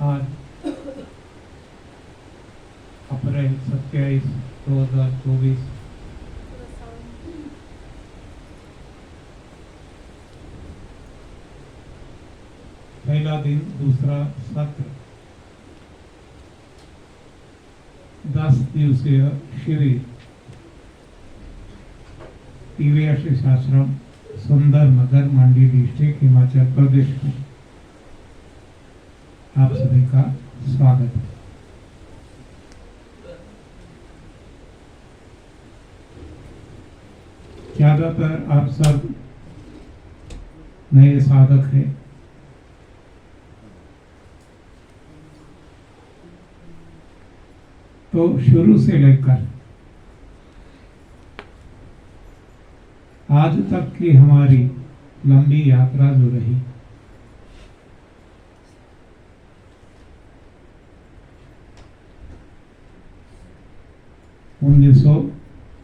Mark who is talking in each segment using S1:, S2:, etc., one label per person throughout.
S1: आज अप्रैल 27, 2024 पहला दिन, दूसरा सत्र, 10 दिवसीय शिविर TVS आश्रम, सुंदर नगर, मंडी डिस्ट्रिक्ट, हिमाचल प्रदेश में आप सभी का स्वागत है। ज्यादातर आप सब नए साधक हैं। तो शुरू से लेकर आज तक की हमारी लंबी यात्रा जो रही, उन्नीस सौ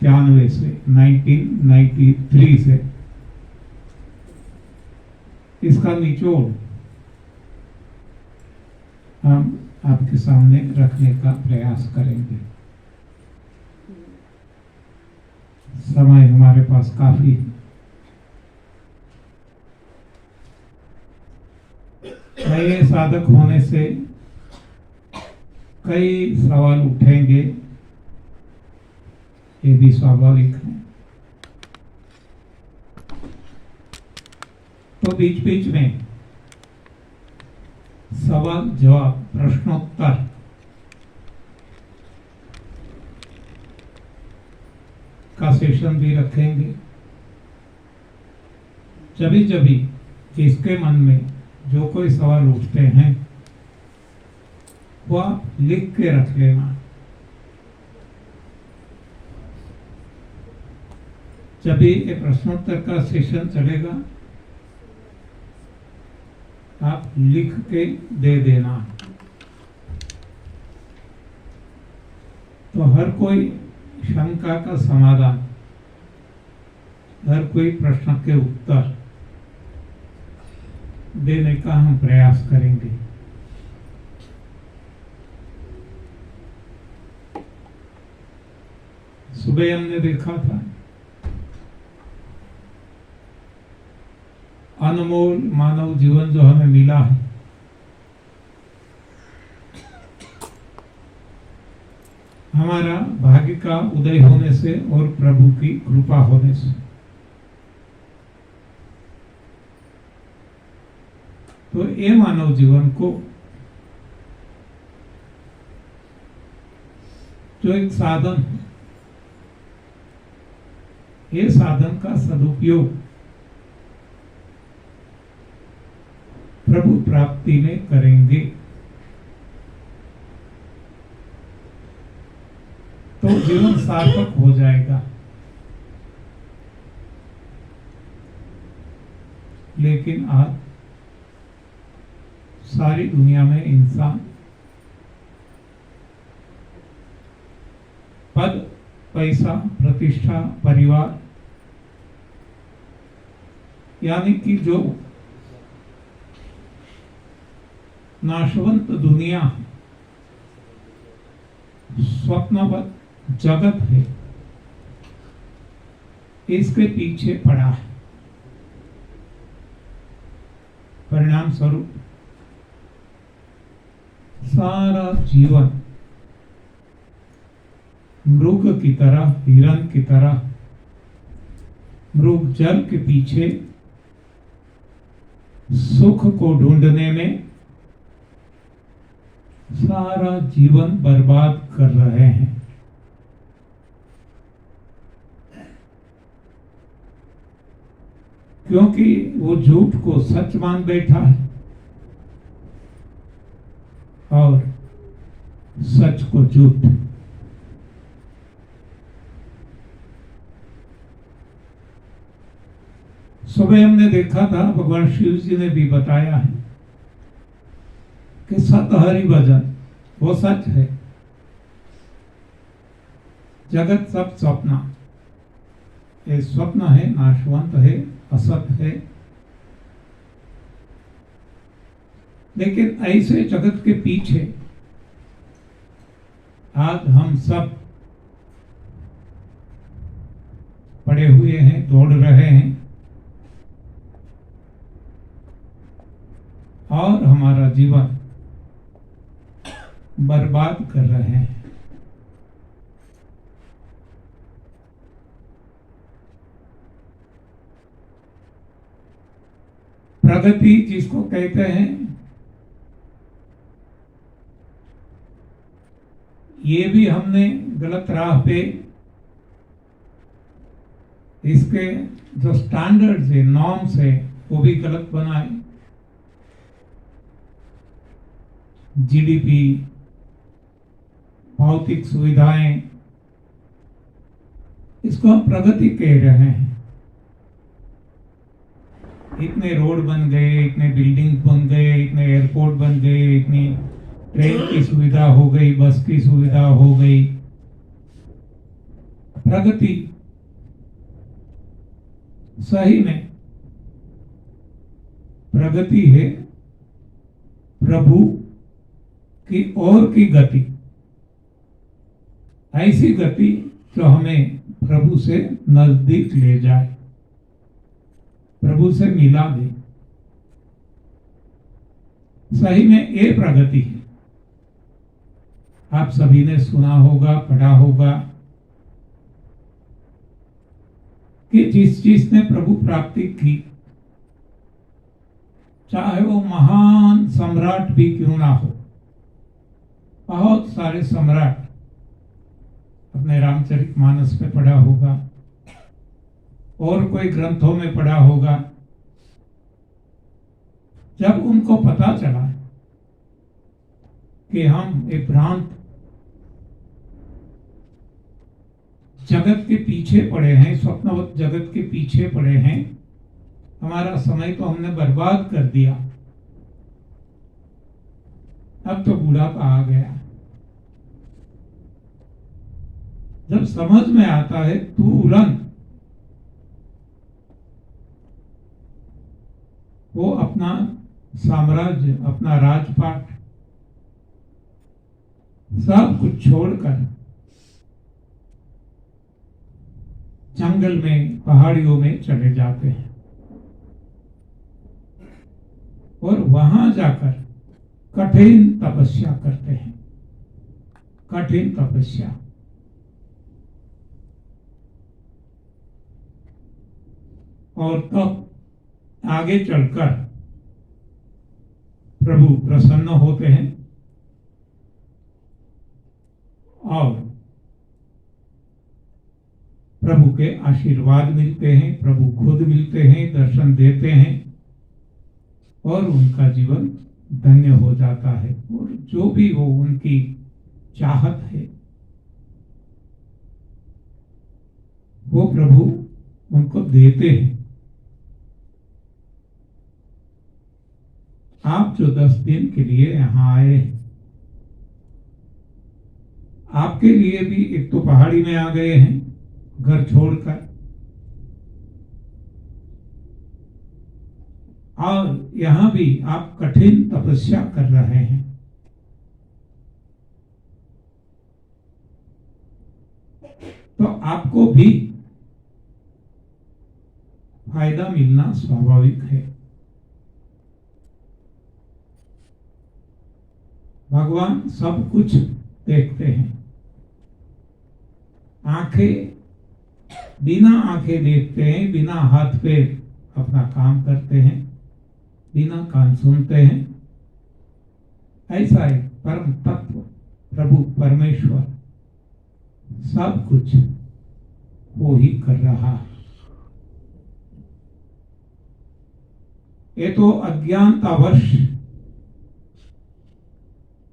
S1: 93 से 1993 से इसका निचोड़ हम आपके सामने रखने का प्रयास करेंगे। समय हमारे पास काफी है। नए साधक होने से कई सवाल उठेंगे, ये भी स्वाभाविक है। तो बीच बीच में सवाल जवाब, प्रश्नोत्तर का सेशन भी रखेंगे। जब जिसके मन में जो कोई सवाल उठते हैं वो आप लिख के रख लेना। जब भी ये प्रश्नोत्तर का सेशन चलेगा आप लिख के दे देना, तो हर कोई शंका का समाधान, हर कोई प्रश्न के उत्तर देने का हम प्रयास करेंगे। सुबह हमने देखा था अनमोल मानव जीवन जो हमें मिला है, हमारा भाग्य का उदय होने से और प्रभु की कृपा होने से। तो ये मानव जीवन को जो एक साधन है, ये साधन का सदुपयोग प्रभु प्राप्ति में करेंगे तो जीवन सार्थक हो जाएगा। लेकिन आज सारी दुनिया में इंसान पद, पैसा, प्रतिष्ठा, परिवार, यानी कि जो नाशवंत दुनिया, स्वप्नवत जगत है, इसके पीछे पड़ा है। परिणाम स्वरूप सारा जीवन मृग की तरह, हिरण की तरह, मृग जल के पीछे सुख को ढूंढने में सारा जीवन बर्बाद कर रहे हैं। क्योंकि वो झूठ को सच मान बैठा है और सच को झूठ। सुबह हमने देखा था, भगवान शिव जी ने भी बताया है कि सत हरि भजन वो सच है, जगत सब स्वप्न, ये स्वप्न है, नाशवंत है, असत है। लेकिन ऐसे जगत के पीछे आज हम सब पड़े हुए हैं, दौड़ रहे हैं और हमारा जीवन बर्बाद कर रहे हैं। प्रगति जिसको कहते हैं, ये भी हमने गलत राह पे इसके जो स्टैंडर्ड्स है, नॉर्म्स है, वो भी गलत बनाए। जीडीपी, भौतिक सुविधाएं, इसको हम प्रगति कह रहे हैं। इतने रोड बन गए, इतने बिल्डिंग बन गए, इतने एयरपोर्ट बन गए, इतनी ट्रेन की सुविधा हो गई, बस की सुविधा हो गई। प्रगति सही में प्रगति है प्रभु की ओर की गति, ऐसी गति जो हमें प्रभु से नजदीक ले जाए, प्रभु से मिला दे। सही में ये प्रगति है। आप सभी ने सुना होगा, पढ़ा होगा कि जिस जिसने प्रभु प्राप्ति की, चाहे वो महान सम्राट भी क्यों ना हो, बहुत सारे सम्राट अपने रामचरितमानस में पढ़ा होगा और कोई ग्रंथों में पढ़ा होगा। जब उनको पता चला कि हम एक भ्रांत जगत के पीछे पड़े हैं, स्वप्नवत जगत के पीछे पड़े हैं, हमारा समय तो हमने बर्बाद कर दिया, अब तो बुढ़ापा आ गया। जब समझ में आता है तुरंत वो अपना साम्राज्य, अपना राजपाट सब कुछ छोड़कर जंगल में, पहाड़ियों में चले जाते हैं और वहां जाकर कठिन तपस्या करते हैं। कठिन तपस्या, और तब आगे चलकर प्रभु प्रसन्न होते हैं और प्रभु के आशीर्वाद मिलते हैं, प्रभु खुद मिलते हैं, दर्शन देते हैं और उनका जीवन धन्य हो जाता है। और जो भी वो उनकी चाहत है वो प्रभु उनको देते हैं। आप जो 10 दिन के लिए यहाँ आए हैं, आपके लिए भी एक तो पहाड़ी में आ गए हैं घर छोड़कर, और यहाँ भी आप कठिन तपस्या कर रहे हैं। तो आपको भी फायदा मिलना स्वाभाविक है। भगवान सब कुछ देखते हैं। आंखें, बिना आंखें देखते हैं, बिना हाथ पे अपना काम करते हैं, बिना कान सुनते हैं। ऐसा है परम तत्व प्रभु परमेश्वर सब कुछ वो ही कर रहा है। ये तो अज्ञानतावश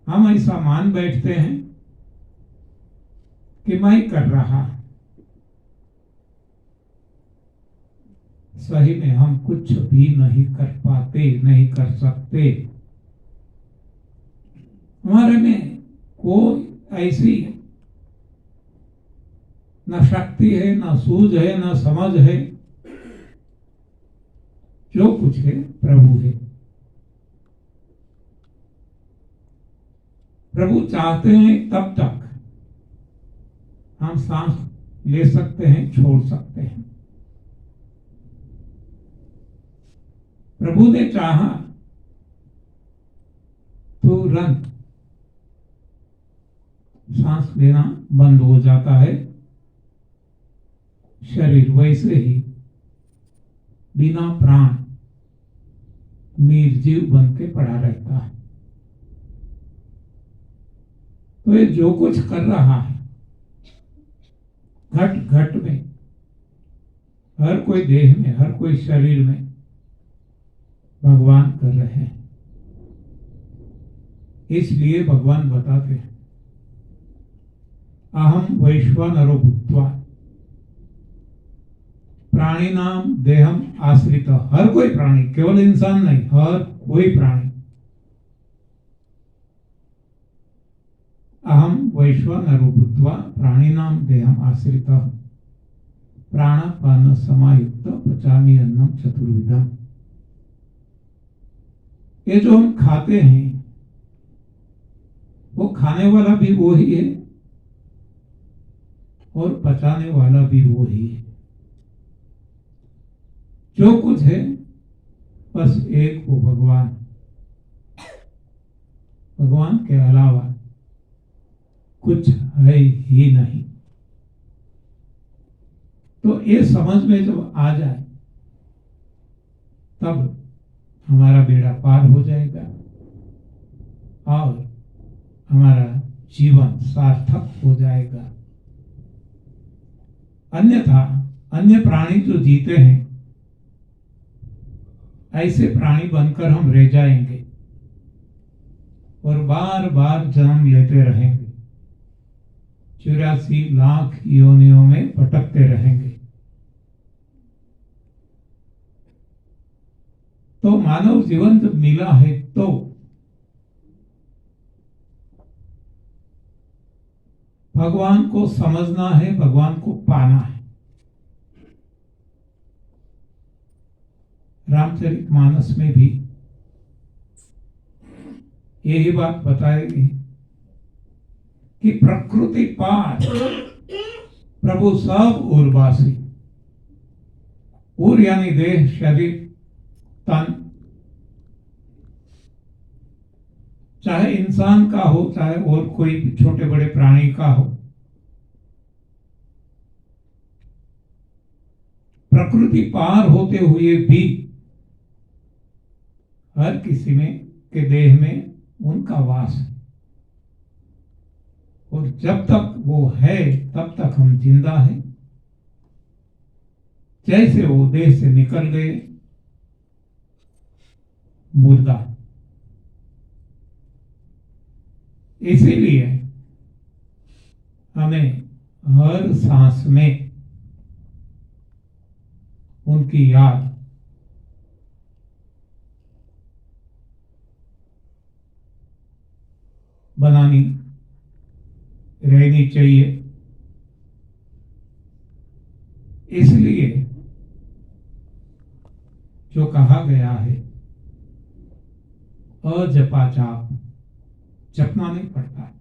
S1: हम ऐसा मान बैठते हैं कि मैं कर रहा। सही में हम कुछ भी नहीं कर पाते, नहीं कर सकते। हमारे में कोई ऐसी न शक्ति है, न सूझ है, न समझ है। जो कुछ है प्रभु है। प्रभु चाहते हैं तब तक हम सांस ले सकते हैं, छोड़ सकते हैं। प्रभु ने चाहा तुरंत सांस लेना बंद हो जाता है, शरीर वैसे ही बिना प्राण निर्जीव बन के पड़ा रहता है। तो ये जो कुछ कर रहा है घट घट में, हर कोई देह में, हर कोई शरीर में भगवान कर रहे हैं। इसलिए भगवान बताते हैं अहम वैश्वानरो भूत्वा प्राणी नाम देहम आश्रित। हर कोई प्राणी, केवल इंसान नहीं, हर कोई प्राणी अहम वैश्वानरो भूत्वा प्राणी नाम देहम आश्रित प्राणापान समायुक्त पचामी अन्नम चतुर्विधम। ये जो हम खाते हैं वो खाने वाला भी वो ही है और पचाने वाला भी वो ही है। जो कुछ है बस एक वो भगवान, भगवान के अलावा कुछ है ही नहीं। तो ये समझ में जब आ जाए तब हमारा बेड़ा पार हो जाएगा और हमारा जीवन सार्थक हो जाएगा। अन्यथा अन्य प्राणी जो जीते हैं ऐसे प्राणी बनकर हम रह जाएंगे और बार बार जन्म लेते रहेंगे, 84 लाख योनियों में भटकते रहेंगे। तो मानव जीवन जब मिला है तो भगवान को समझना है, भगवान को पाना है। रामचरितमानस में भी यही बात बताएगी कि प्रकृति पार प्रभु सब उर्वासी। उर यानी देह, शरीर, तन, चाहे इंसान का हो चाहे और कोई छोटे बड़े प्राणी का हो, प्रकृति पार होते हुए भी हर किसी में के देह में उनका वास है और जब तक वो है तब तक हम जिंदा हैं। जैसे वो देह से निकल गए मुर्दा। इसीलिए हमें हर सांस में उनकी याद बनानी रहनी चाहिए। इसलिए जो कहा गया है अजपा जाप, जपना नहीं पड़ता है,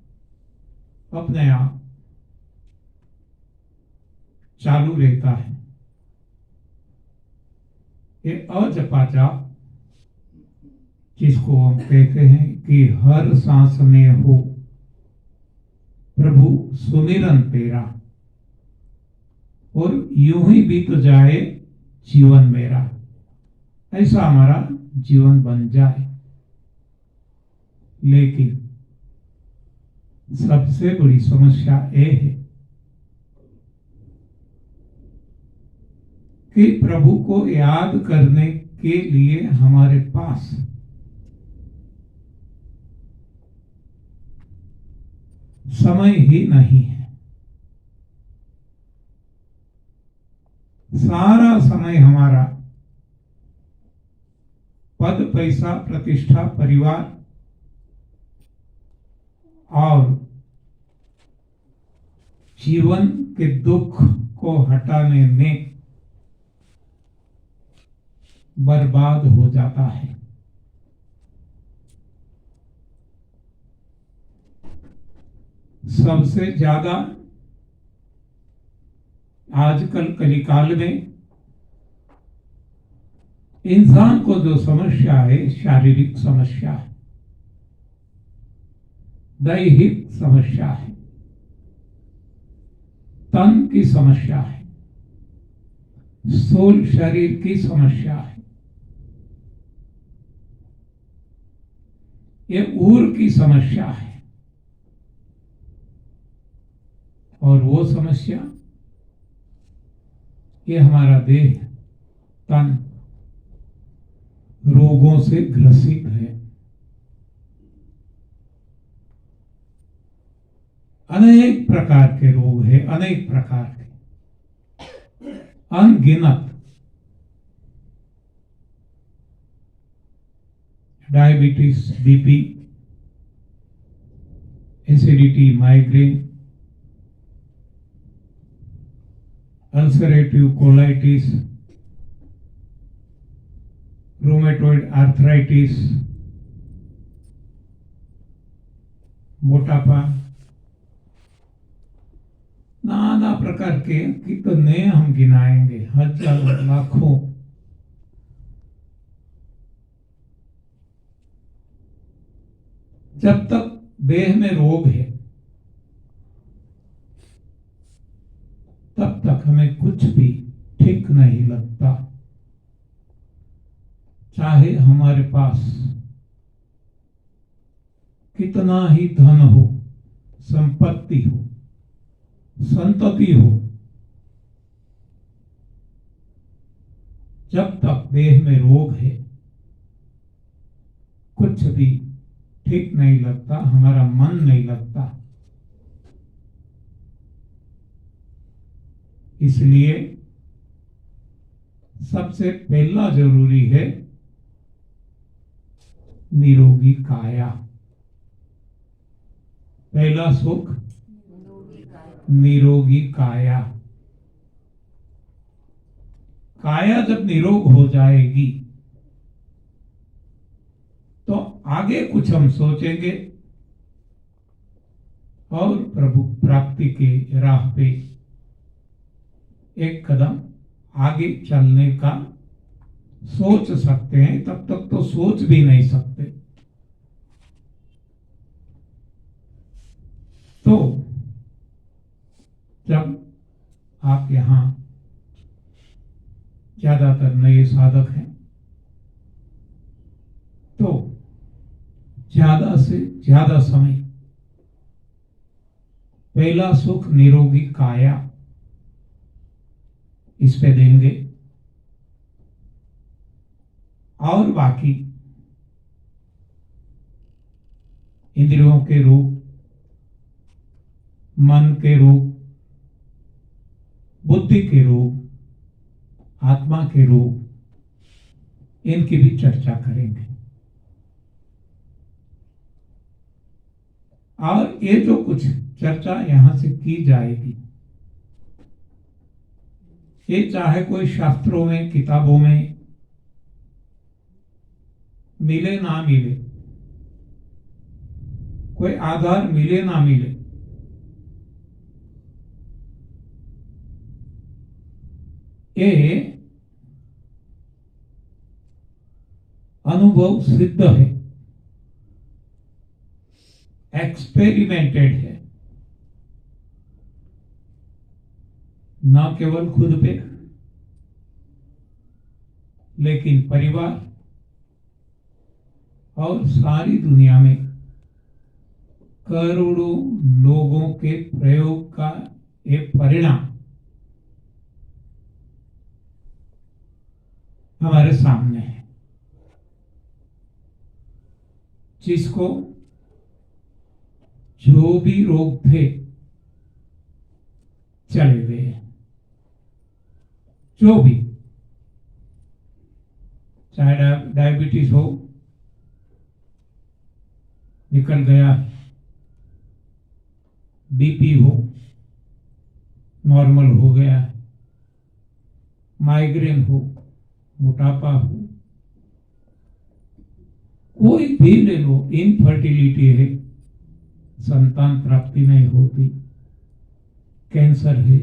S1: अपने आप चालू रहता है। ये अजपा जाप जिसको हम कहते हैं कि हर सांस में हो प्रभु सुमिरन तेरा और यूं ही बीत जाए जीवन मेरा, ऐसा हमारा जीवन बन जाए। लेकिन सबसे बड़ी समस्या ये है कि प्रभु को याद करने के लिए हमारे पास समय ही नहीं है। सारा समय हमारा पद, पैसा, प्रतिष्ठा, परिवार और जीवन के दुख को हटाने में बर्बाद हो जाता है। सबसे ज्यादा आजकल कलिकाल में इंसान को जो समस्या है, शारीरिक समस्या है, दैहिक समस्या है, तन की समस्या है, स्थूल शरीर की समस्या है, ये ऊर की समस्या है। और वो समस्या, ये हमारा देह तन रोगों से ग्रसित है। अनेक प्रकार के रोग है, अनेक प्रकार के, अनगिनत। Diabetes, BP, acidity, migraine, ulcerative colitis, rheumatoid arthritis, मोटापा, नाना प्रकार के कितने हम गिनाएंगे, हजारों लाखों। जब तक देह में रोग है तब तक हमें कुछ भी ठीक नहीं लगता। चाहे हमारे पास कितना ही धन हो, संपत्ति हो, संतति हो, जब तक देह में रोग है कुछ भी ठीक नहीं लगता, हमारा मन नहीं लगता। इसलिए सबसे पहला जरूरी है निरोगी काया। पहला सुख निरोगी काया। काया जब निरोग हो जाएगी तो आगे कुछ हम सोचेंगे और प्रभु प्राप्ति के राह पे एक कदम आगे चलने का सोच सकते हैं। तब तक तो सोच भी नहीं सकते। तो जब आप यहां ज्यादातर नए साधक हैं तो ज्यादा से ज्यादा समय पहला सुख निरोगी काया इस पे देंगे और बाकी इंद्रियों के रूप, मन के रूप, बुद्धि के रूप, आत्मा के रूप, इनकी भी चर्चा करेंगे। और ये जो कुछ चर्चा यहां से की जाएगी, ये चाहे कोई शास्त्रों में, किताबों में मिले ना मिले, कोई आधार मिले ना मिले, ये अनुभव सिद्ध है, एक्सपेरिमेंटेड है। न केवल खुद पे लेकिन परिवार और सारी दुनिया में करोड़ों लोगों के प्रयोग का एक परिणाम हमारे सामने है, जिसको जो भी रोग थे चले गए, जो भी, चाहे डायबिटीज हो निकल गया, बीपी हो नॉर्मल हो गया, माइग्रेन हो, मोटापा हो, कोई भी ले लो, इनफर्टिलिटी है, संतान प्राप्ति नहीं होती, कैंसर है।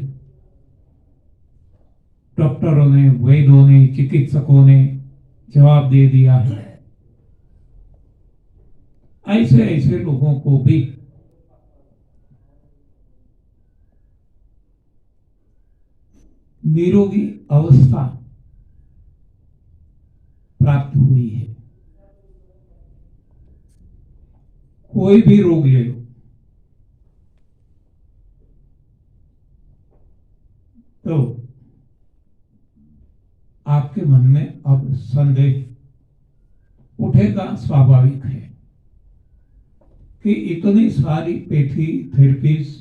S1: डॉक्टरों ने, वैद्यों ने, चिकित्सकों ने जवाब दे दिया है। ऐसे ऐसे लोगों को भी निरोगी अवस्था प्राप्त हुई है। कोई भी रोग ले लो, तो आपके मन में अब संदेह उठेगा, स्वाभाविक है कि इतनी सारी पैथी थेरेपीज,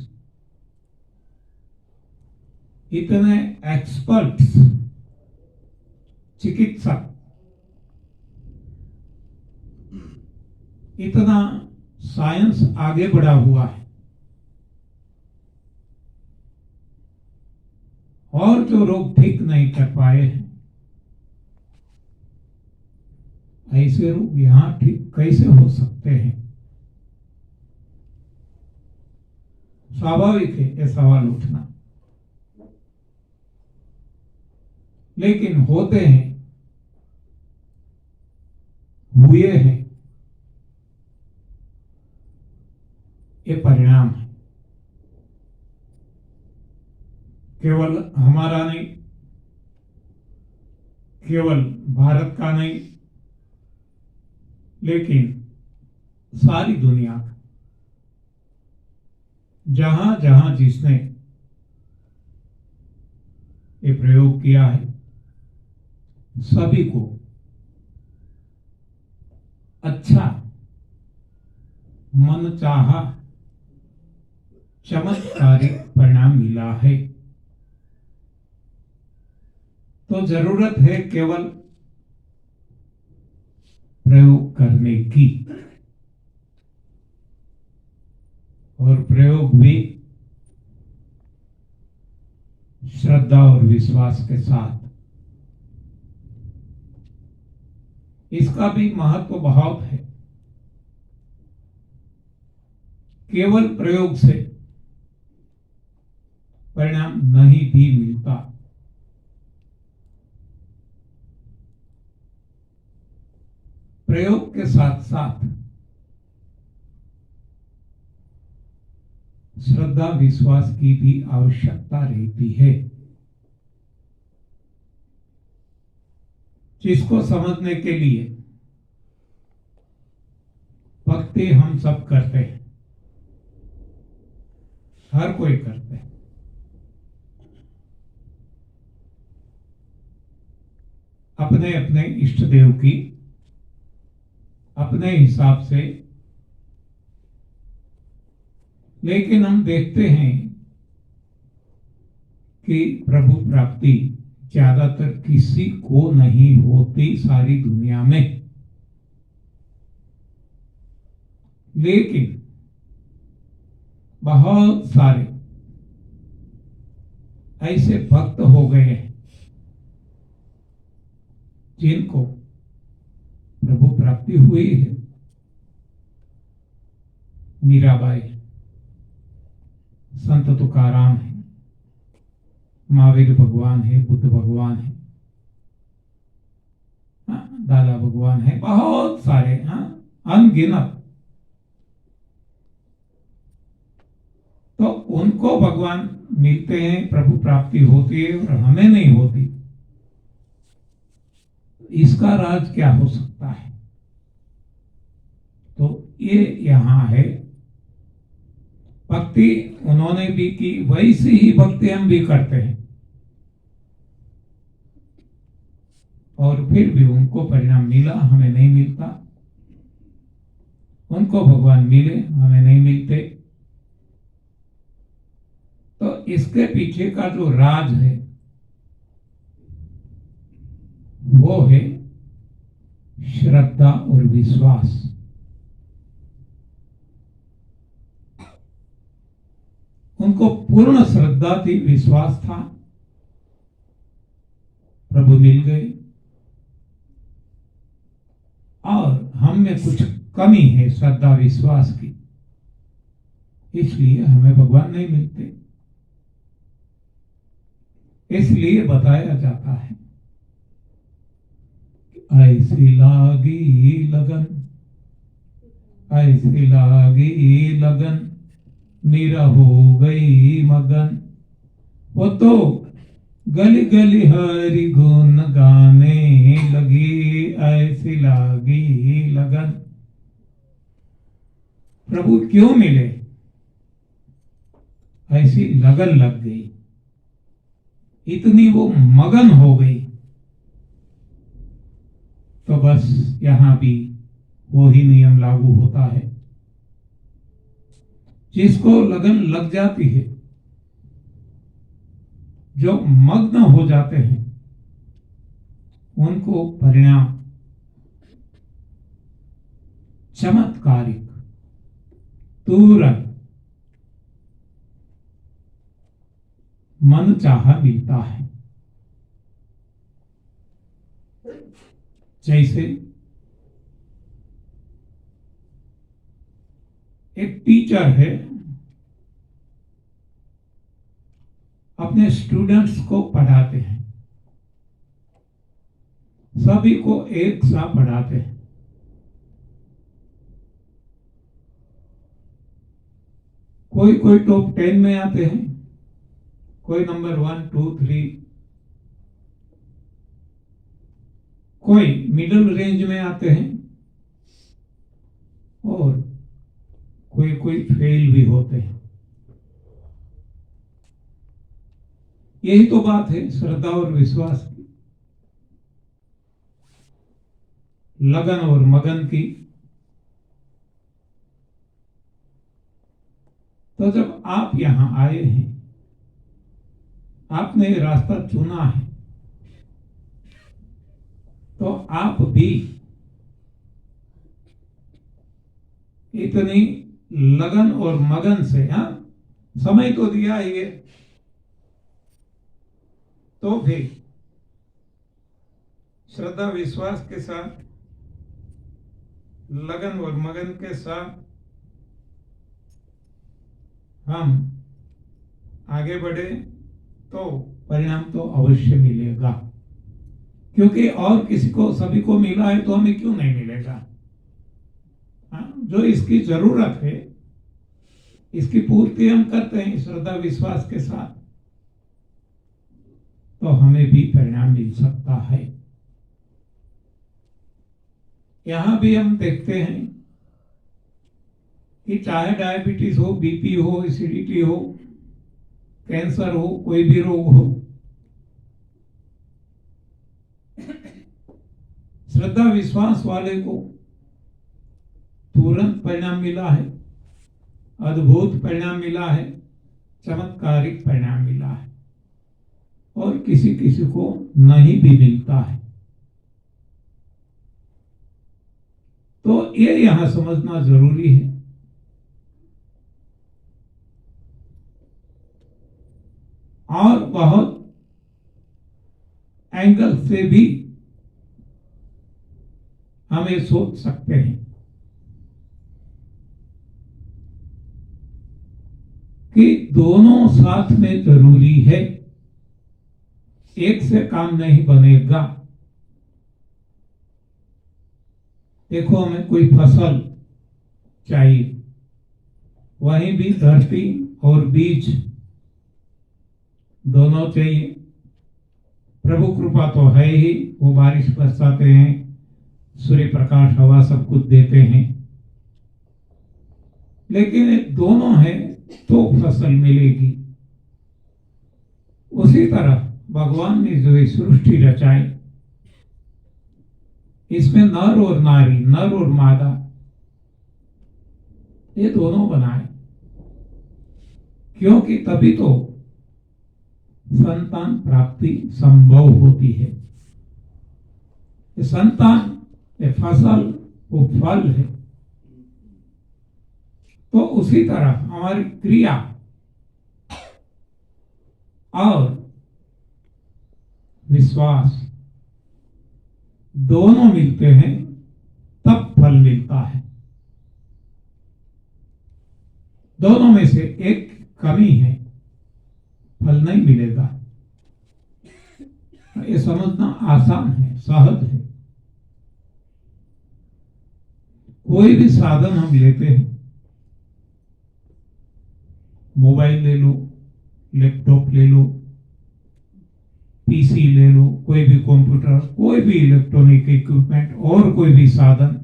S1: इतने एक्सपर्ट्स चिकित्सक, इतना साइंस आगे बढ़ा हुआ है, और जो रोग ठीक नहीं कर पाए हैं, ऐसे रोग यहां ठीक कैसे हो सकते हैं? स्वाभाविक है ये सवाल उठना। लेकिन होते हैं, हुए हैं, ये परिणाम है। केवल हमारा नहीं, केवल भारत का नहीं, लेकिन सारी दुनिया का। जहां जहां जिसने ये प्रयोग किया है, सभी को अच्छा, मनचाहा, चमत्कारिक परिणाम मिला है। तो जरूरत है केवल प्रयोग करने की, और प्रयोग भी श्रद्धा और विश्वास के साथ। इसका भी महत्व बहुत है। केवल प्रयोग से परिणाम नहीं भी मिलता। प्रयोग के साथ साथ श्रद्धा विश्वास की भी आवश्यकता रहती है, जिसको समझने के लिए भक्ति हम सब करते हैं, हर कोई करते हैं। अपने अपने इष्ट देव की अपने हिसाब से। लेकिन हम देखते हैं कि प्रभु प्राप्ति ज्यादातर किसी को नहीं होती सारी दुनिया में। लेकिन बहुत सारे ऐसे भक्त हो गए हैं जिनको प्रभु प्राप्ति हुई है। मीराबाई, संत तुकाराम है, महावीर भगवान है, बुद्ध भगवान है, दादा भगवान है, बहुत सारे, अनगिनत। तो उनको भगवान मिलते हैं, प्रभु प्राप्ति होती है, और हमें नहीं होती। इसका राज क्या हो सकता है? तो ये यहां है। भक्ति उन्होंने भी की, वैसी ही भक्ति हम भी करते हैं, और फिर भी उनको परिणाम मिला, हमें नहीं मिलता। उनको भगवान मिले, हमें नहीं मिलते। तो इसके पीछे का जो राज है वो है श्रद्धा और विश्वास। उनको पूर्ण श्रद्धा थी, विश्वास था, प्रभु मिल गए। और हम में कुछ कमी है श्रद्धा विश्वास की, इसलिए हमें भगवान नहीं मिलते। इसलिए बताया जाता है ऐसी लागी लगन, ऐसी लागी लगन, मीरा हो गई मगन। वो तो गली गली हरि गुण गाने लगी, ऐसी लागी लगन। प्रभु क्यों मिले? ऐसी लगन लग गई, इतनी वो मगन हो गई। तो बस यहां भी वो ही नियम लागू होता है। जिसको लगन लग जाती है, जो मग्न हो जाते हैं, उनको परिणाम चमत्कारिक तुरंत मन चाहा मिलता है। जैसे एक टीचर है, अपने स्टूडेंट्स को पढ़ाते हैं, सभी को एक साथ पढ़ाते हैं। कोई कोई टॉप 10 में आते हैं, कोई नंबर 1, 2, 3, कोई मिडिल रेंज में आते हैं, और कोई कोई फेल भी होते हैं। यही तो बात है श्रद्धा और विश्वास की, लगन और मगन की। तो जब आप यहां आए हैं, आपने रास्ता चुना है, तो आप भी इतनी लगन और मगन से, समय तो दिया ही है, तो भी श्रद्धा विश्वास के साथ, लगन और मगन के साथ हम आगे बढ़े तो परिणाम तो अवश्य मिलेगा। क्योंकि और किसी को, सभी को मिला है, तो हमें क्यों नहीं मिलेगा? जो इसकी जरूरत है, इसकी पूर्ति हम करते हैं श्रद्धा विश्वास के साथ, तो हमें भी परिणाम मिल सकता है। यहां भी हम देखते हैं कि चाहे डायबिटीज हो, बीपी हो, एसिडिटी हो, कैंसर हो, कोई भी रोग हो, श्रद्धा विश्वास वाले को तुरंत परिणाम मिला है, अद्भुत परिणाम मिला है, चमत्कारिक परिणाम मिला है, और किसी किसी को नहीं भी मिलता है। तो ये यहां समझना जरूरी है। और बहुत एंगल से भी हमें सोच सकते हैं कि दोनों साथ में जरूरी है, एक से काम नहीं बनेगा। देखो, हमें कोई फसल चाहिए, वहीं भी धरती और बीज दोनों चाहिए। प्रभु कृपा तो है ही, वो बारिश बरसाते हैं, सूर्य प्रकाश, हवा सब कुछ देते हैं, लेकिन दोनों है तो फसल मिलेगी। उसी तरह भगवान ने जो सृष्टि रचाई, इसमें नर और नारी, नर और मादा, ये दोनों बनाए, क्योंकि तभी तो संतान प्राप्ति संभव होती है। ये संतान, ये फसल, वो फल है। तो उसी तरह हमारी क्रिया और विश्वास दोनों मिलते हैं, तब फल मिलता है। दोनों में से एक कमी है, फल नहीं मिलेगा। ये समझना आसान है, सहज है। कोई भी साधन हम लेते हैं, मोबाइल ले लो, लैपटॉप ले लो, पीसी ले लो, कोई भी कंप्यूटर, कोई भी इलेक्ट्रॉनिक इक्विपमेंट और कोई भी साधन,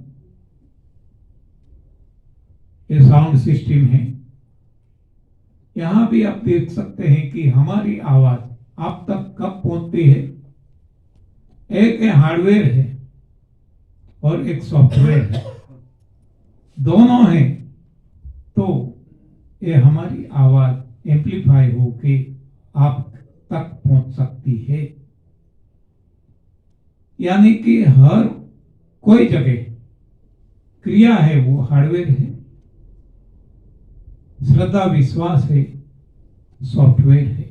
S1: ये साउंड सिस्टम है। यहां भी आप देख सकते हैं कि हमारी आवाज आप तक कब पहुंचती है। एक हार्डवेयर है और एक सॉफ्टवेयर है, दोनों हैं तो ये हमारी आवाज एम्पलीफाई होके आप तक पहुंच सकती है। यानी कि हर कोई जगह क्रिया है वो हार्डवेयर है, श्रद्धा विश्वास है सॉफ्टवेयर है।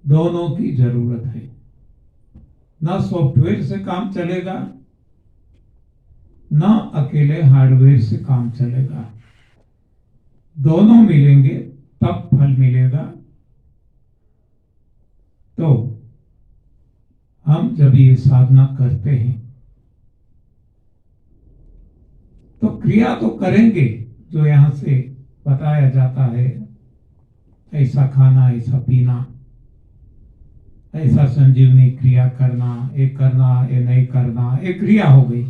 S1: दोनों की जरूरत है। ना सॉफ्टवेयर से काम चलेगा, ना अकेले हार्डवेयर से काम चलेगा। दोनों मिलेंगे तब फल मिलेगा। तो हम जब ये साधना करते हैं तो क्रिया तो करेंगे जो यहां से बताया जाता है, ऐसा खाना, ऐसा पीना, ऐसा संजीवनी क्रिया करना, ये नहीं करना, ये क्रिया हो गई।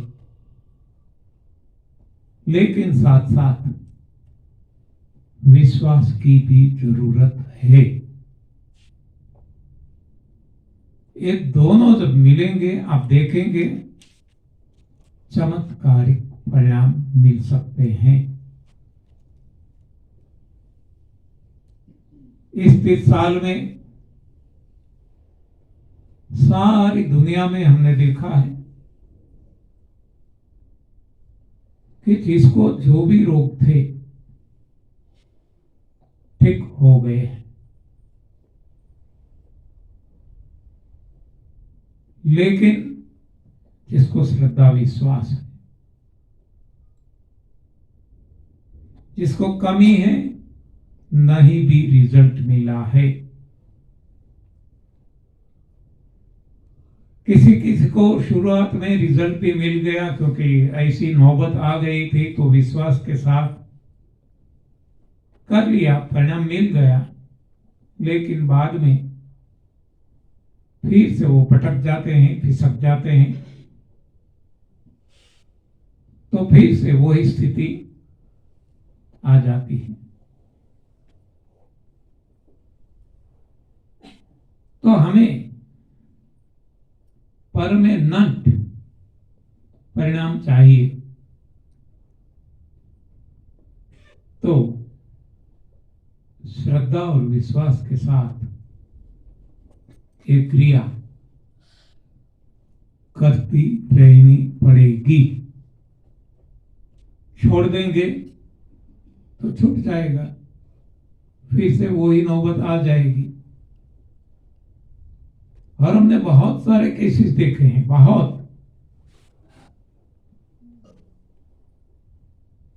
S1: लेकिन साथ साथ विश्वास की भी जरूरत है। ये दोनों जब मिलेंगे आप देखेंगे चमत्कारिक परिणाम मिल सकते हैं। इस 30 साल में सारी दुनिया में हमने देखा है कि जिसको जो भी रोग थे ठीक हो गए। लेकिन जिसको श्रद्धा विश्वास है, जिसको कमी है, नहीं भी रिजल्ट मिला है। किसी किसी को शुरुआत में रिजल्ट भी मिल गया क्योंकि ऐसी नौबत आ गई थी तो विश्वास के साथ कर लिया, परिणाम मिल गया। लेकिन बाद में फिर से वो भटक जाते हैं, फिसक जाते हैं, तो फिर से वही स्थिति आ जाती है। तो हमें परमानेंट परिणाम चाहिए। तो श्रद्धा और विश्वास के साथ एक क्रिया करती रहनी पड़ेगी। छोड़ देंगे तो छूट जाएगा, फिर से वही नौबत आ जाएगी। और हमने बहुत सारे केसेस देखे हैं,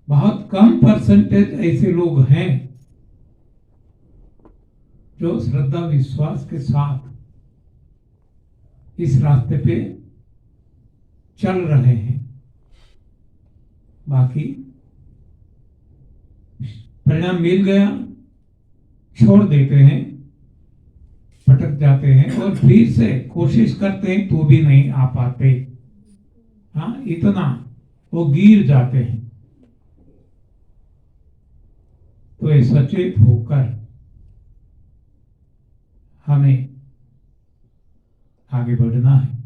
S1: बहुत कम परसेंटेज ऐसे लोग हैं जो श्रद्धा विश्वास के साथ इस रास्ते पे चल रहे हैं। बाकी परिणाम मिल गया, छोड़ देते हैं, भटक जाते हैं और फिर से कोशिश करते हैं तो भी नहीं आ पाते। हाँ, इतना वो गिर जाते हैं। तो ये सचेत होकर हमें आगे बढ़ना है।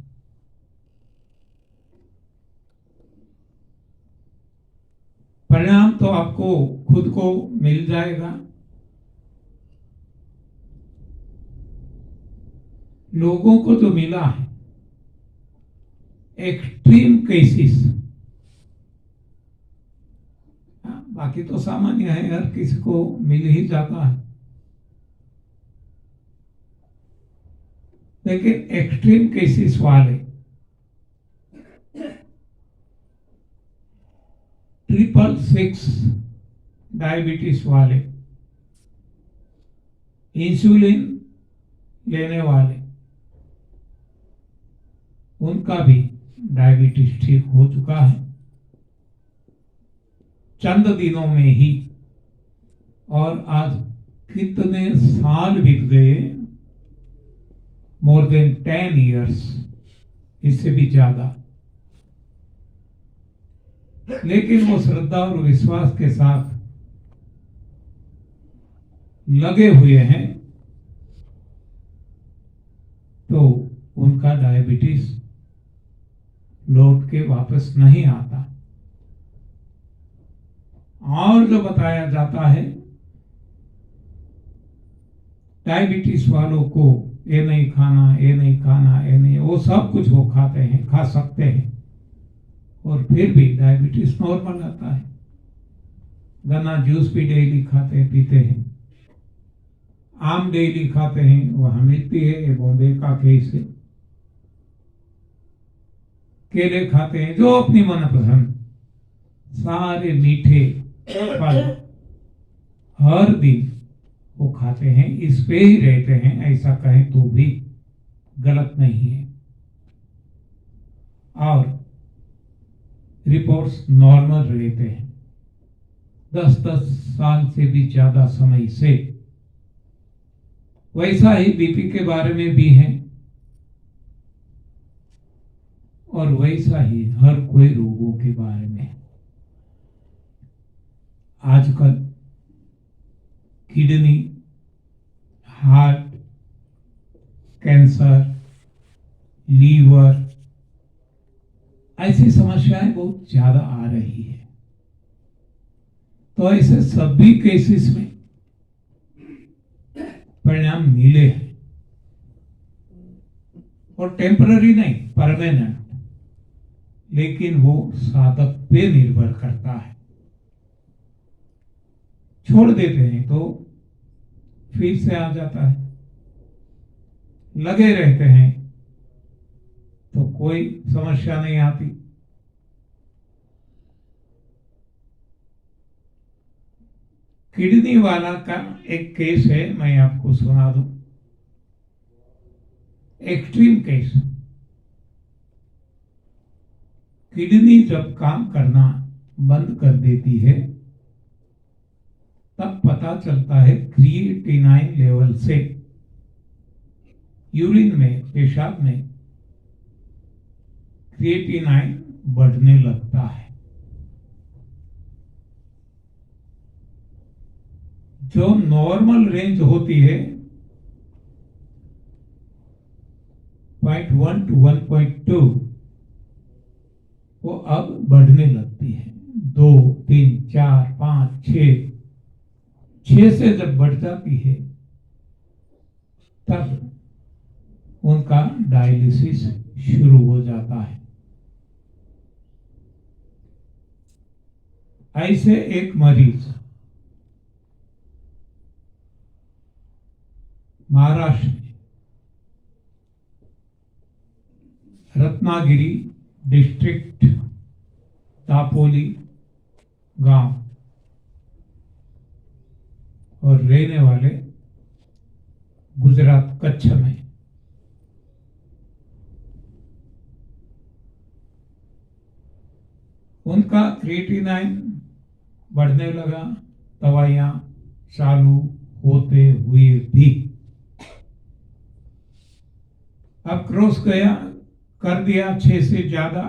S1: परिणाम तो आपको खुद को मिल जाएगा। लोगों को जो मिला है एक्सट्रीम केसेस, बाकी तो सामान्य है, हर किसी को मिल ही जाता है। लेकिन एक्सट्रीम केसेस वाले 666 डायबिटीज वाले, इंसुलिन लेने वाले, उनका भी डायबिटीज ठीक हो चुका है चंद दिनों में ही। और आज कितने साल बीत गए, मोर देन 10 इयर्स, इससे भी ज्यादा, लेकिन वो श्रद्धा और विश्वास के साथ लगे हुए हैं, तो उनका डायबिटीज लौट के वापस नहीं आता। और जो बताया जाता है, डायबिटीज वालों को ये नहीं खाना, ये नहीं खाना, ये नहीं, वो सब कुछ वो खाते हैं, खा सकते हैं, और फिर भी डायबिटीज नॉर्मल आता है। गन्ना जूस भी डेली खाते हैं, पीते हैं, आम डेली खाते हैं, वहां मिलती है, ये बॉम्बे का केस है। केले खाते हैं, जो अपनी मनपसंद सारे मीठे फल हर दिन वो खाते हैं, इस पे ही रहते हैं, ऐसा कहें तो भी गलत नहीं है। और रिपोर्ट्स नॉर्मल रहते हैं 10-10 साल से भी ज्यादा समय से। वैसा ही बीपी के बारे में भी है, और वैसा ही हर कोई रोगों के बारे में। आजकल किडनी, हार्ट, कैंसर, लीवर, ऐसी समस्याएं बहुत ज्यादा आ रही है। तो ऐसे सभी केसेस में परिणाम मिले हैं, और टेम्पररी नहीं, परमानेंट, लेकिन वो साधक पे निर्भर करता है। छोड़ देते हैं तो फिर से आ जाता है, लगे रहते हैं तो कोई समस्या नहीं आती। किडनी वाला का एक केस है, मैं आपको सुना दूं, एक्सट्रीम केस। किडनी जब काम करना बंद कर देती है, तब पता चलता है क्रिएटिनाइन लेवल से यूरिन में, पेशाब में क्रिएटिनाइन बढ़ने लगता है। जो नॉर्मल रेंज होती है 0.1 to 1.2, वो अब बढ़ने लगती है 2, 3, 4, 5, 6 से जब बढ़ जाती है, तब उनका डायलिसिस शुरू हो जाता है। ऐसे एक मरीज महाराष्ट्र में रत्नागिरी डिस्ट्रिक्ट, दापोली गांव, और रहने वाले गुजरात कच्छ में, उनका क्रिएटिनाइन बढ़ने लगा, दवाइयां चालू होते हुए भी। अब क्रॉस गया, कर दिया 6 से ज्यादा,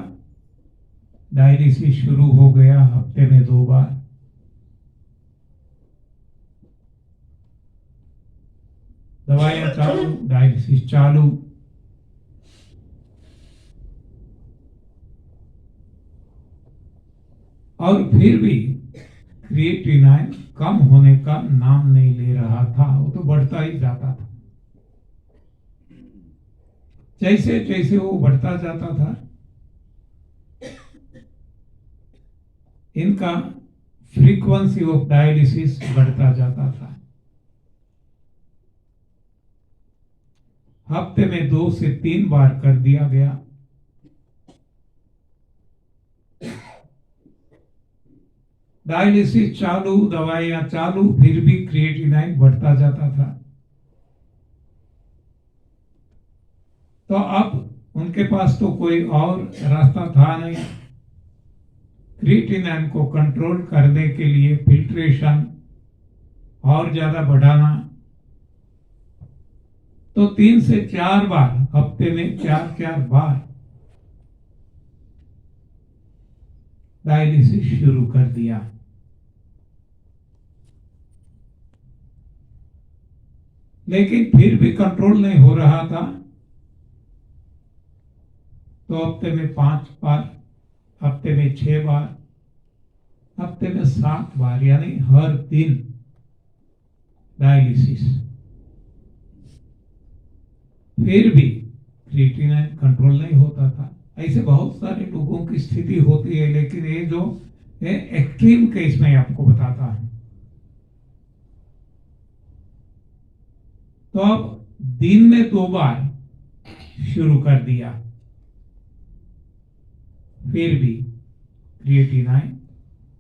S1: डायलिसिस शुरू हो गया हफ्ते में 2 बार। दवाइयां चालू, डायलिसिस चालू। और फिर भी क्रिएटिनाइन कम होने का नाम नहीं ले रहा था, वो तो बढ़ता ही जाता था। जैसे जैसे वो बढ़ता जाता था, इनका फ्रीक्वेंसी ऑफ डायलिसिस बढ़ता जाता था। हफ्ते में 2 से 3 बार कर दिया गया। डायलिसिस चालू, दवाइयां चालू, फिर भी क्रिएटिनाइन बढ़ता जाता था। तो अब उनके पास तो कोई और रास्ता था नहीं। क्रिएटिनाइन को कंट्रोल करने के लिए फिल्ट्रेशन और ज्यादा बढ़ाना, तो 3 से 4 बार, हफ्ते में 4-4 बार डायलिसिस शुरू कर दिया। लेकिन फिर भी कंट्रोल नहीं हो रहा था। तो हफ्ते में 5 बार, हफ्ते में 6 बार, हफ्ते में 7 बार, यानी हर दिन डायलिसिस। फिर भी क्रिएटिनाइन कंट्रोल नहीं होता था। ऐसे बहुत सारे लोगों की स्थिति होती है, लेकिन ये जो एक्सट्रीम केस में आपको बताता हूं। तो अब दिन में 2 बार शुरू कर दिया, फिर भी क्रिएटिनाइन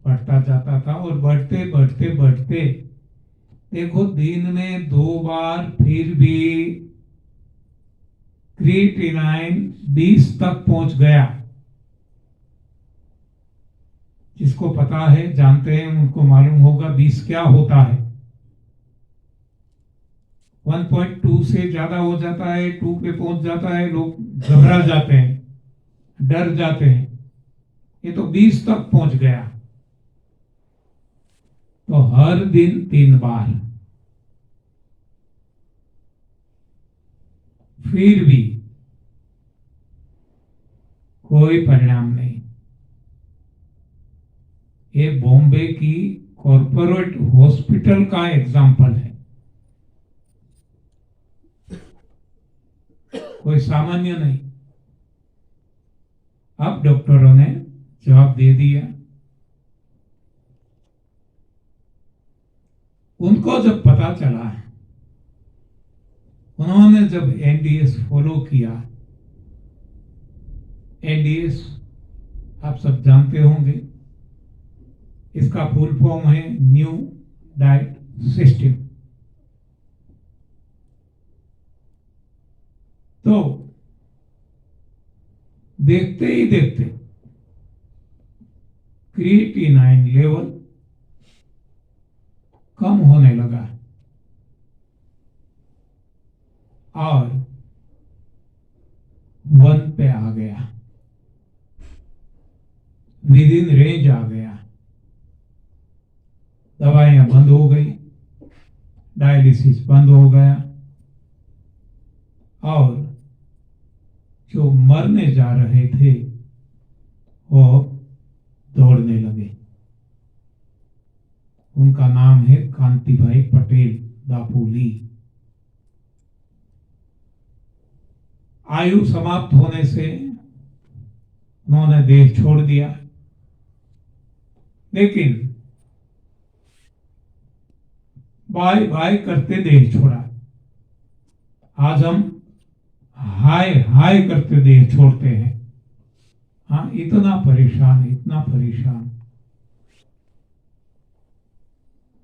S1: बढ़ता जाता था। और बढ़ते बढ़ते बढ़ते देखो, दिन में 2 बार, फिर भी क्रिएटिनाइन 20 तक पहुंच गया। जिसको पता है, जानते हैं, उनको मालूम होगा 20 क्या होता है। 1.2 से ज्यादा हो जाता है, 2 पे पहुंच जाता है, लोग घबरा जाते हैं, डर जाते हैं। ये तो 20 तक पहुंच गया। तो हर दिन 3 बार, फिर भी कोई परिणाम नहीं। ये बॉम्बे की कॉर्पोरेट हॉस्पिटल का एग्जाम्पल है, कोई सामान्य नहीं। अब डॉक्टरों ने जवाब दे दिया। उनको जब पता चला, उन्होंने जब एनडीएस फॉलो किया, एनडीएस आप सब जानते होंगे, इसका फुल फॉर्म है न्यू डाइट सिस्टम। तो देखते ही देखते क्रिएटिनाइन लेवल कम होने लगा और 1 पे आ गया, विद इन रेंज आ गया। दवाइयां बंद हो गई, डायलिसिस बंद हो गया, और जो मरने जा रहे थे वो दौड़ने लगे। उनका नाम है कांतिभाई पटेल दापोली। आयु समाप्त होने से उन्होंने देह छोड़ दिया, लेकिन बाय बाय करते देह छोड़ा। आज हम हाय हाय करते देह छोड़ते हैं। हाँ, इतना परेशान, इतना परेशान,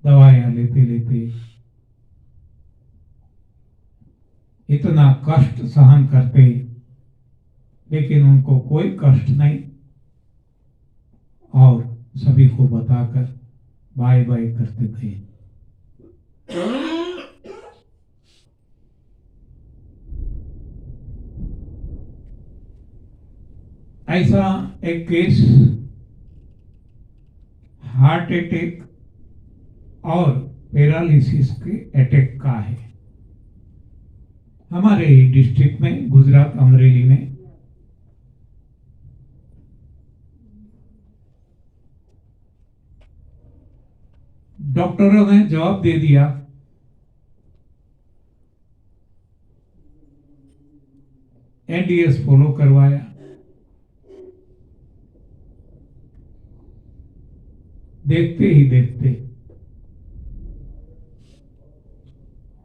S1: दवाइयां लेते लेते इतना कष्ट सहन करते, लेकिन उनको कोई कष्ट नहीं, और सभी को बताकर बाय बाय करते थे। ऐसा एक केस हार्ट अटैक और पैरालिसिस के अटैक का है, हमारे डिस्ट्रिक्ट में, गुजरात अमरेली में। डॉक्टरों ने जवाब दे दिया, एनडीएस फॉलो करवाया, देखते ही देखते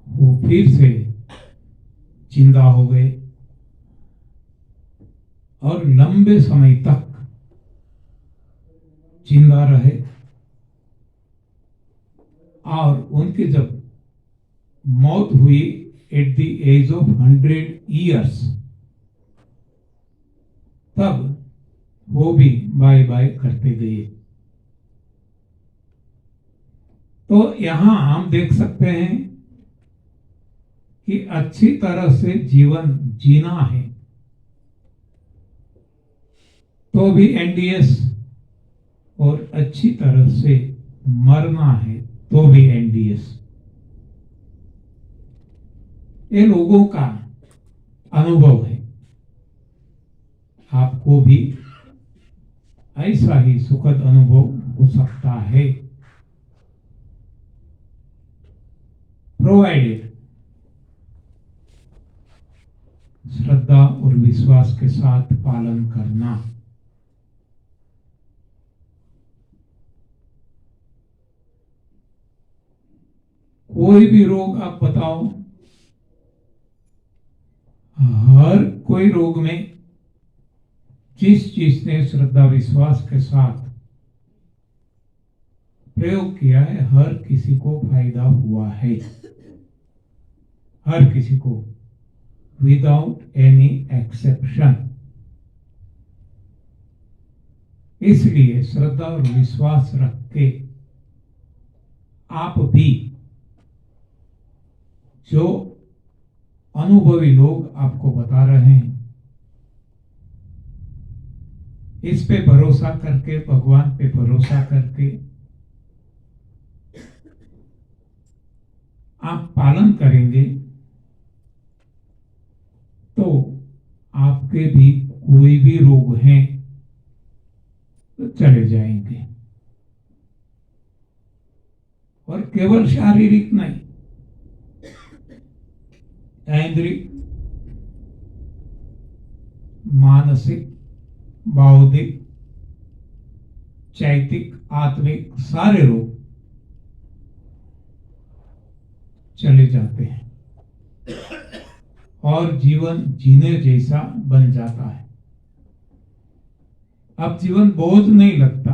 S1: वो फिर से जिंदा हो गए और लंबे समय तक जिंदा रहे और उनकी जब मौत हुई at the age of 100 years, तब वो भी बाय बाय करते गए। तो यहां हम देख सकते हैं कि अच्छी तरह से जीवन जीना है तो भी एनडीएस, और अच्छी तरह से मरना है तो भी एनडीएस। ये लोगों का अनुभव है। आपको भी ऐसा ही सुखद अनुभव हो सकता है, प्रोवाइडेड श्रद्धा और विश्वास के साथ पालन करना। कोई भी रोग आप बताओ, हर कोई रोग में जिस चीज ने श्रद्धा विश्वास के साथ प्रयोग किया है, हर किसी को फायदा हुआ है, हर किसी को, विदाउट एनी एक्सेप्शन। इसलिए श्रद्धा और विश्वास रख के आप भी, जो अनुभवी लोग आपको बता रहे हैं, इस पे भरोसा करके, भगवान पे भरोसा करके आप पालन करेंगे तो आपके भी कोई भी रोग हैं तो चले जाएंगे। और केवल शारीरिक नहीं, ऐन्द्रिक, मानसिक, बौद्धिक, चैतिक, आत्मिक, सारे रोग चले जाते हैं और जीवन जीने जैसा बन जाता है। अब जीवन बोझ नहीं लगता,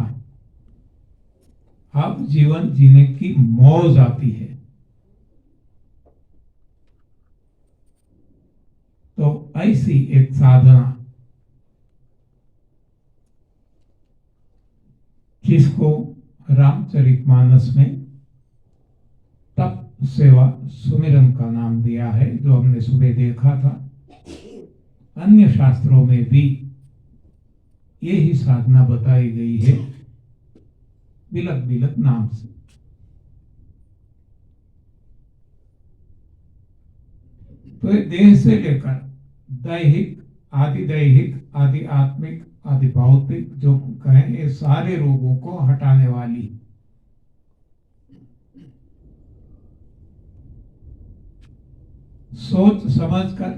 S1: अब जीवन जीने की मौज आती है। तो ऐसी एक साधना जिसको रामचरितमानस में तप सेवा सुमिरन का नाम दिया है, जो हमने सुबह देखा था, अन्य शास्त्रों में भी यही साधना बताई गई है, बिलक बिलक नाम से। तो ये देह से लेकर दैहिक, आदि दैहिक, आदि आत्मिक, आदि भौतिक जो कहें, ये सारे रोगों को हटाने वाली सोच समझकर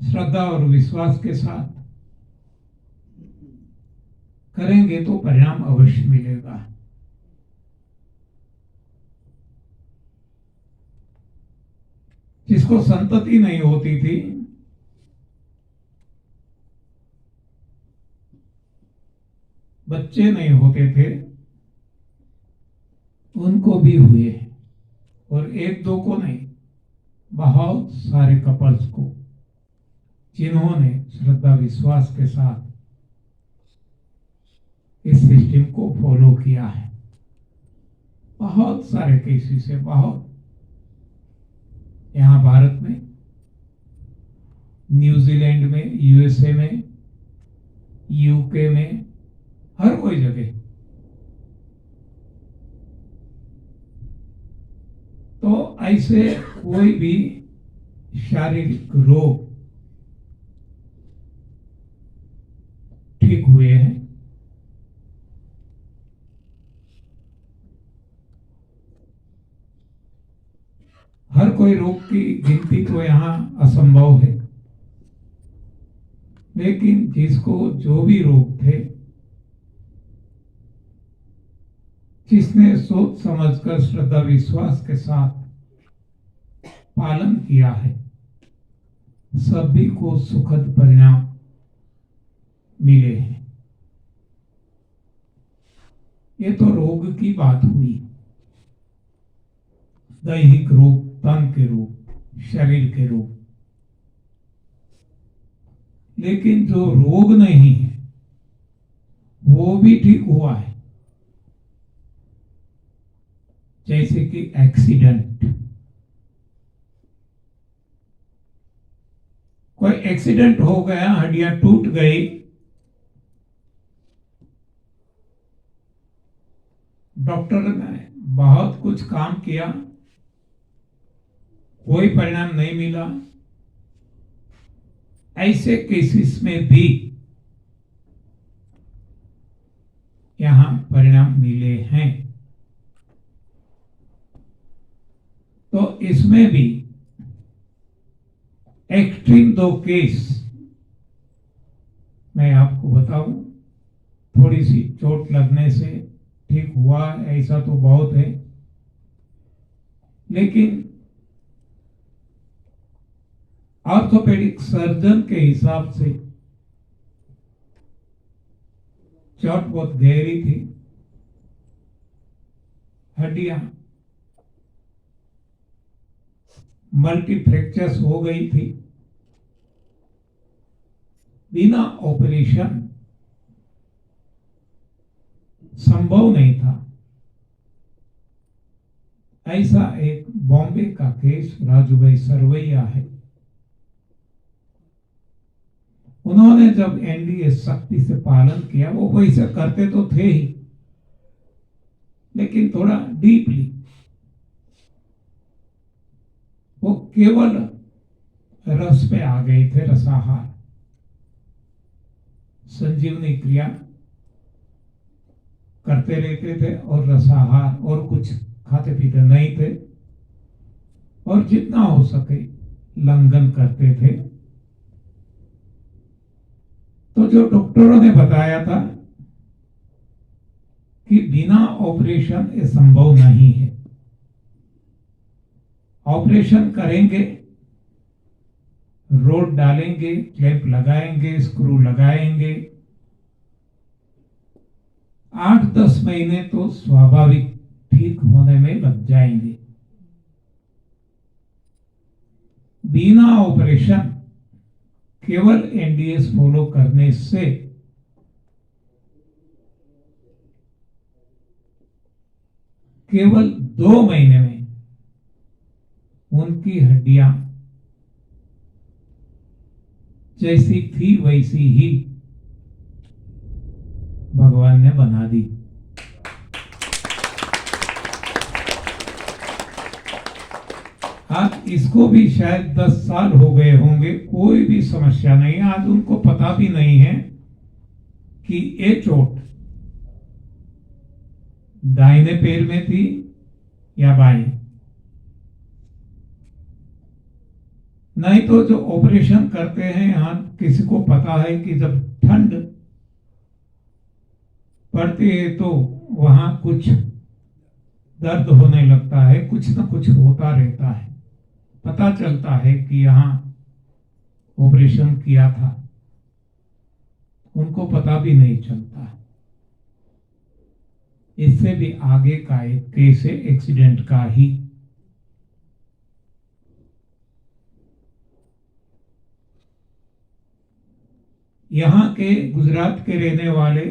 S1: श्रद्धा और विश्वास के साथ करेंगे तो परिणाम अवश्य मिलेगा। जिसको संतति नहीं होती थी, बच्चे नहीं होते थे, उनको भी हुए, और एक दो को नहीं, बहुत सारे कपल्स को, जिन्होंने श्रद्धा विश्वास के साथ इस सिस्टम को फॉलो किया है। बहुत सारे केसेस है, बहुत। यहाँ भारत में, न्यूजीलैंड में, यूएसए में, यूके में, हर कोई जगह। तो ऐसे कोई भी शारीरिक रोग ठीक हुए हैं। हर कोई रोग की गिनती तो यहाँ असंभव है, लेकिन जिसको जो भी रोग थे, जिसने सोच समझकर श्रद्धा विश्वास के साथ पालन किया है, सभी को सुखद परिणाम मिले हैं। ये तो रोग की बात हुई, दैहिक रोग, तन के रोग, शरीर के रोग। लेकिन जो रोग नहीं है वो भी ठीक हुआ है, जैसे कि एक्सीडेंट। कोई एक्सीडेंट हो गया, हड्डियां टूट गई, डॉक्टर ने बहुत कुछ काम किया, कोई परिणाम नहीं मिला। ऐसे केसेस में भी यहां परिणाम मिले हैं। तो इसमें भी एक्सट्रीम 2 केस मैं आपको बताऊं, थोड़ी सी चोट लगने से ठीक हुआ, ऐसा तो बहुत है। लेकिन ऑर्थोपेडिक सर्जन के हिसाब से चोट बहुत गहरी थी, हड्डियां मल्टी फ्रैक्चर्स हो गई थी। बिना ऑपरेशन संभव नहीं था। ऐसा एक बॉम्बे का केस राजू भाई सरवैया है। उन्होंने जब एनडीए सख्ती से पालन किया, वो वैसे करते तो थे ही, लेकिन थोड़ा डीपली। वो केवल रस पे आ गए थे, रसाहार, संजीवनी क्रिया करते रहते थे और रसाहार, और कुछ खाते पीते नहीं थे, और जितना हो सके लंघन करते थे। तो जो डॉक्टरों ने बताया था कि बिना ऑपरेशन ये संभव नहीं है, ऑपरेशन करेंगे, रोड डालेंगे, क्लैंप लगाएंगे, स्क्रू लगाएंगे, 8-10 महीने तो स्वाभाविक ठीक होने में लग जाएंगे। बिना ऑपरेशन केवल एनडीएस फॉलो करने से केवल 2 महीने में उनकी हड्डियां जैसी थी वैसी ही भगवान ने बना दी। आज इसको भी शायद 10 साल हो गए होंगे, कोई भी समस्या नहीं। आज उनको पता भी नहीं है कि ये चोट दाहिने पैर में थी या बाएं। नहीं तो जो ऑपरेशन करते हैं, यहां किसी को पता है कि जब ठंड पड़ती है तो वहां कुछ दर्द होने लगता है, कुछ न कुछ होता रहता है, पता चलता है कि यहां ऑपरेशन किया था, उनको पता भी नहीं चलता। इससे भी आगे का एक केस है एक्सीडेंट का ही। यहां के गुजरात के रहने वाले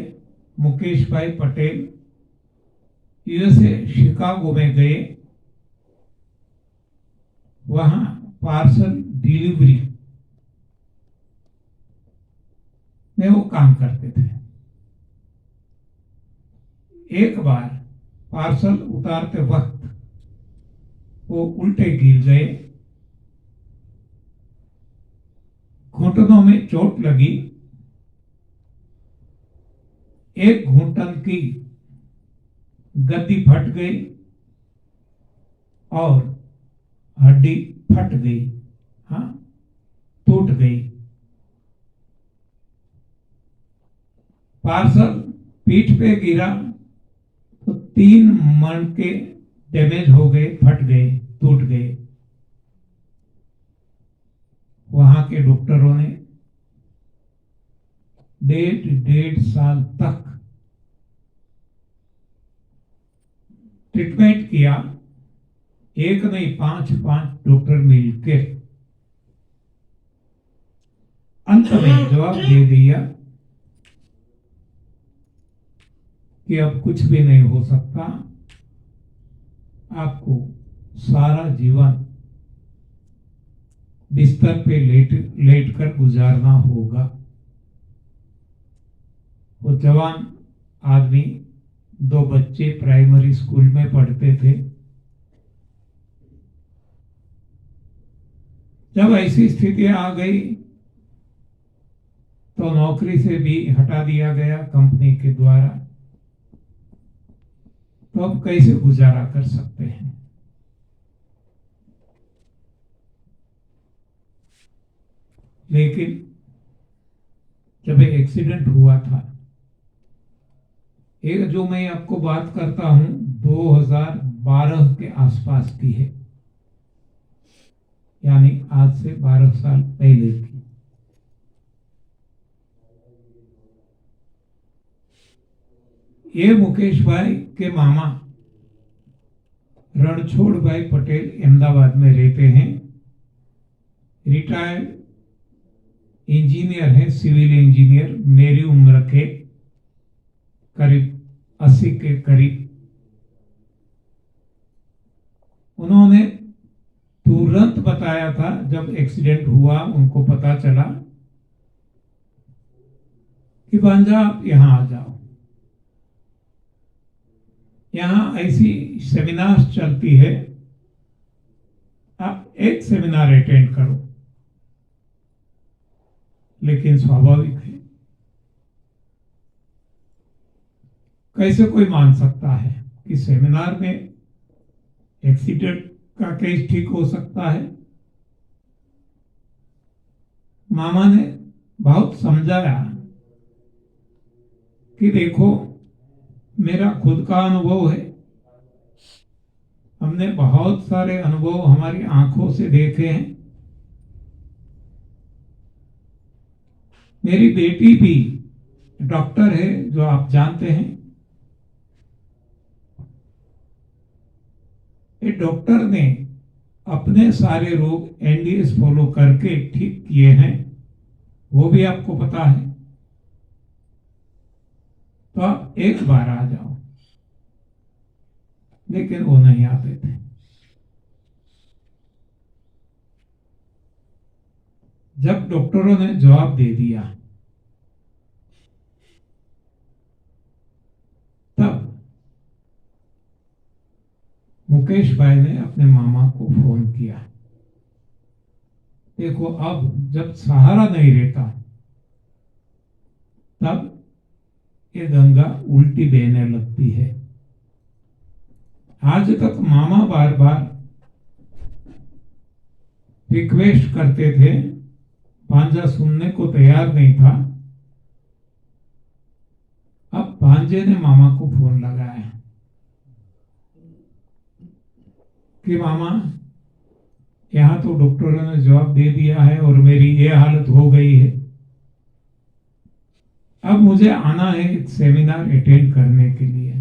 S1: मुकेश भाई पटेल यूएसए शिकागो में गए, वहां पार्सल डिलीवरी में वो काम करते थे। एक बार पार्सल उतारते वक्त वो उल्टे गिर गए, घुटनों में चोट लगी, एक घुटन की गद्दी फट गई और हड्डी फट गई, हाँ, टूट गई। पार्सल पीठ पे गिरा तो 3 मणके डैमेज हो गए, फट गए, टूट गए। वहां के डॉक्टरों ने 1.5 साल तक ट्रीटमेंट किया, एक नहीं 5 डॉक्टर मिलकर अंत में जवाब दे दिया कि अब कुछ भी नहीं हो सकता, आपको सारा जीवन बिस्तर पे लेट कर गुजारना होगा। वो जवान आदमी, 2 बच्चे प्राइमरी स्कूल में पढ़ते थे। जब ऐसी स्थिति आ गई तो नौकरी से भी हटा दिया गया कंपनी के द्वारा। तो अब कैसे गुजारा कर सकते हैं? लेकिन जब एक्सीडेंट हुआ था, एक जो मैं आपको बात करता हूं 2012 के आसपास की है, यानी आज से 12 साल पहले की। ये मुकेश भाई के मामा रणछोड़ भाई पटेल अहमदाबाद में रहते हैं। रिटायर्ड इंजीनियर हैं, सिविल इंजीनियर, मेरी उम्र के करीब 80 के करीब। उन्होंने तुरंत बताया था जब एक्सीडेंट हुआ, उनको पता चला कि भांजा आप यहां आ जाओ, यहां ऐसी सेमिनार चलती है, आप एक सेमिनार अटेंड करो। लेकिन स्वाभाविक है, कैसे कोई मान सकता है कि सेमिनार में एक्सीडेंट का केस ठीक हो सकता है? मामा ने बहुत समझाया कि देखो, मेरा खुद का अनुभव है, हमने बहुत सारे अनुभव हमारी आंखों से देखे हैं। मेरी बेटी भी डॉक्टर है, जो आप जानते हैं। ये डॉक्टर ने अपने सारे रोग एनडीएस फॉलो करके ठीक किए हैं, वो भी आपको पता है। तो आप एक बार आ जाओ। लेकिन वो नहीं आते थे। जब डॉक्टरों ने जवाब दे दिया, तब मुकेश भाई ने अपने मामा को फोन किया। देखो, अब जब सहारा नहीं रहता, तब ये गंगा उल्टी बहने लगती है। आज तक मामा बार बार रिक्वेस्ट करते थे, भांजा सुनने को तैयार नहीं था। अब भांजे ने मामा को फोन लगाया कि मामा, यहां तो डॉक्टरों ने जवाब दे दिया है और मेरी ये हालत हो गई है, अब मुझे आना है एक सेमिनार अटेंड करने के लिए।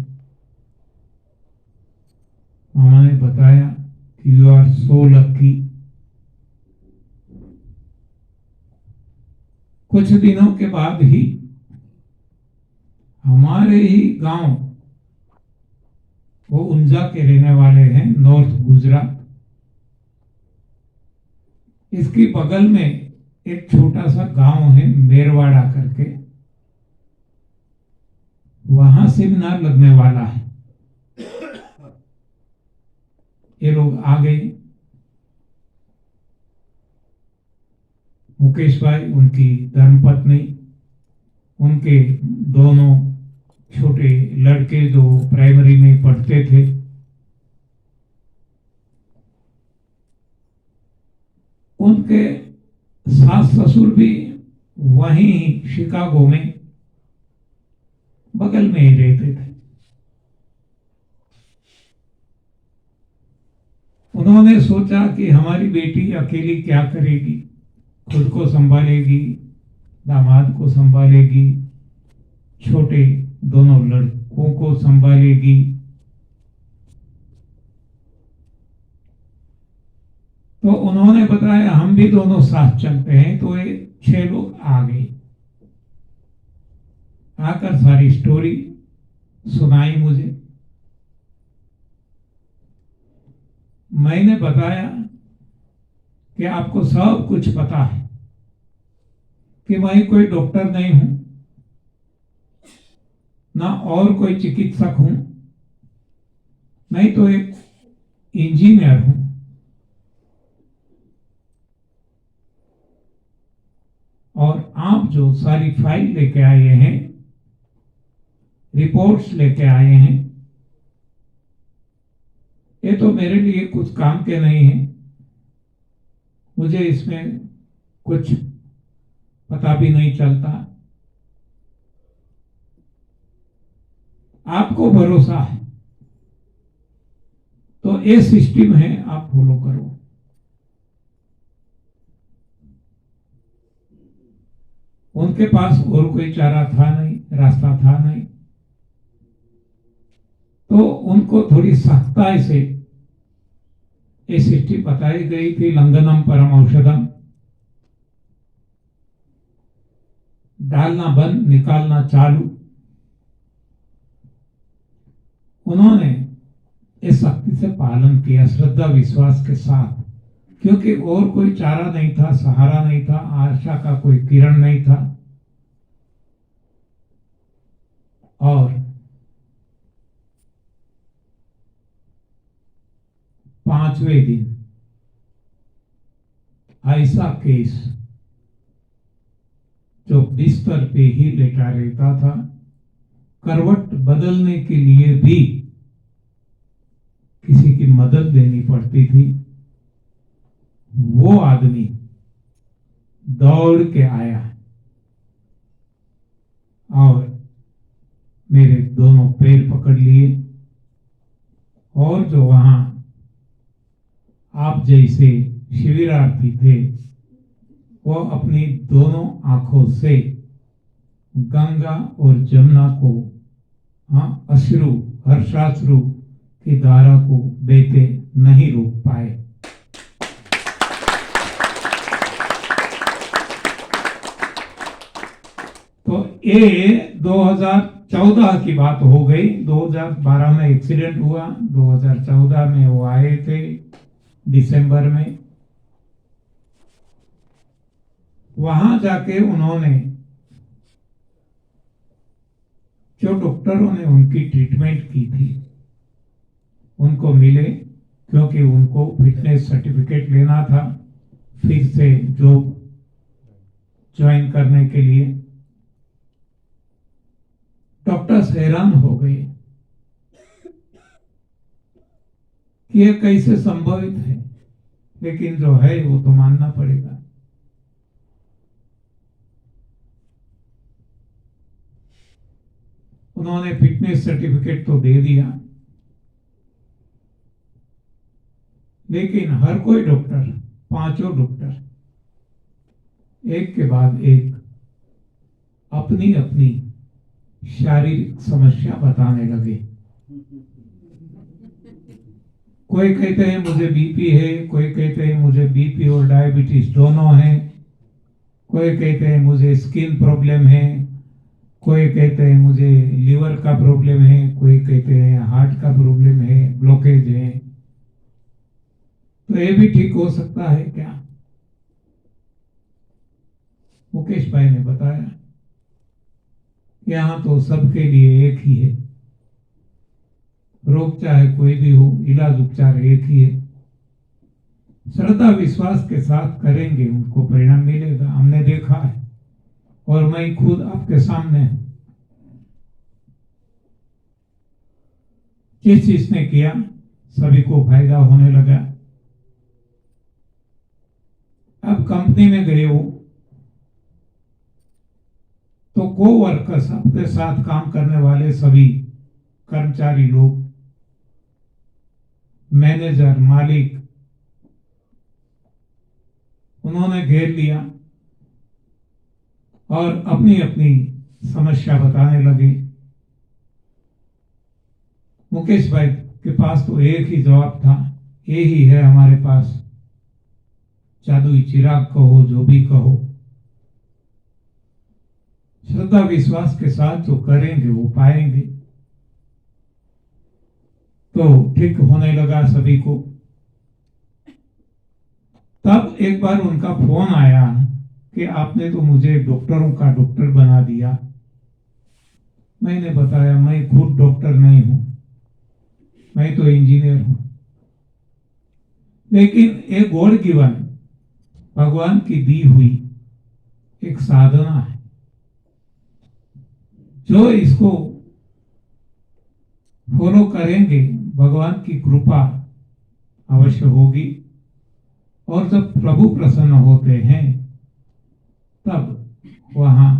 S1: मामा ने बताया कि यू आर सो लकी। कुछ दिनों के बाद ही हमारे ही गांव, वो उंजा के रहने वाले हैं, नॉर्थ गुजरात, इसकी बगल में एक छोटा सा गांव है मेरवाड़ा करके, वहां सेमिनार लगने वाला है। ये लोग आ गए। मुकेश भाई, उनकी धर्मपत्नी, उनके दोनों छोटे लड़के जो प्राइमरी में पढ़ते थे, उनके सास ससुर भी वहीं शिकागो में बगल में ही रहते थे। उन्होंने सोचा कि हमारी बेटी अकेली क्या करेगी, खुद को संभालेगी, दामाद को संभालेगी, छोटे दोनों लड़कों को संभालेगी, तो उन्होंने बताया हम भी दोनों साथ चलते हैं। तो ये 6 लोग आ गए, आकर सारी स्टोरी सुनाई मुझे। मैंने बताया कि आपको सब कुछ पता है कि मैं कोई डॉक्टर नहीं हूं, ना और कोई चिकित्सक हूं, नहीं तो एक इंजीनियर हूं। और आप जो सारी फाइल लेके आए हैं, रिपोर्ट्स लेके आए हैं, ये तो मेरे लिए कुछ काम के नहीं है। मुझे इसमें कुछ पता भी नहीं चलता। आपको भरोसा है तो ये सिस्टम है, आप फॉलो करो। उनके पास और कोई चारा था नहीं, रास्ता था नहीं, तो उनको थोड़ी सख्ताई से ये सिस्टम बताई गई थी। लंघनम परम औषधम, डालना बंद निकालना चालू। उन्होंने इस शक्ति से पालन किया, श्रद्धा विश्वास के साथ, क्योंकि और कोई चारा नहीं था, सहारा नहीं था, आशा का कोई किरण नहीं था। और 5वें दिन ऐसा केस जो बिस्तर पे ही लेटा रहता था, करवट बदलने के लिए भी किसी की मदद लेनी पड़ती थी, वो आदमी दौड़ के आया और मेरे दोनों पैर पकड़ लिए। और जो वहां आप जैसे शिविरार्थी थे, वो अपनी दोनों आंखों से गंगा और जमुना को, अश्रु हर्षाश्रु की धारा को बहते नहीं रोक पाए। तो ये 2014 की बात हो गई। 2012 में एक्सीडेंट हुआ, 2014 में वो आए थे दिसंबर में। वहां जाके उन्होंने, जो डॉक्टरों ने उनकी ट्रीटमेंट की थी, उनको मिले, क्योंकि उनको फिटनेस सर्टिफिकेट लेना था फिर से जॉब ज्वाइन करने के लिए। डॉक्टर्स हैरान हो गए कि ये कैसे संभवित है, लेकिन जो है वो तो मानना पड़ेगा। उन्होंने फिटनेस सर्टिफिकेट तो दे दिया, लेकिन हर कोई डॉक्टर, 5 डॉक्टर एक के बाद एक अपनी अपनी शारीरिक समस्या बताने लगे। कोई कहते हैं मुझे बीपी है, कोई कहते हैं मुझे बीपी और डायबिटीज दोनों हैं, कोई कहते हैं मुझे स्किन प्रॉब्लम है, कोई कहते हैं मुझे लीवर का प्रॉब्लम है, कोई कहते हैं हार्ट का प्रॉब्लम है, ब्लॉकेज है। तो ये भी ठीक हो सकता है क्या? मुकेश भाई ने बताया, यहाँ तो सबके लिए एक ही है, रोग चाहे कोई भी हो, इलाज उपचार एक ही है। श्रद्धा विश्वास के साथ करेंगे, उनको परिणाम मिलेगा। हमने देखा है और मैं खुद आपके सामने हूं। जिस जिसने किया सभी को फायदा होने लगा। अब कंपनी में गए हो तो को-वर्कर्स, अपने साथ काम करने वाले सभी कर्मचारी लोग, मैनेजर, मालिक, उन्होंने घेर लिया और अपनी अपनी समस्या बताने लगे। मुकेश भाई के पास तो एक ही जवाब था, यही है हमारे पास, जादुई चिराग कहो, जो भी कहो, श्रद्धा विश्वास के साथ जो करेंगे वो पाएंगे। तो ठीक होने लगा सभी को। तब एक बार उनका फोन आया कि आपने तो मुझे डॉक्टरों का डॉक्टर बना दिया। मैंने बताया मैं खुद डॉक्टर नहीं हूं, मैं तो इंजीनियर हूं, लेकिन एक गॉड गिवन, भगवान की दी हुई एक साधना है, जो इसको फॉलो करेंगे भगवान की कृपा अवश्य होगी। और जब प्रभु प्रसन्न होते हैं तब वहां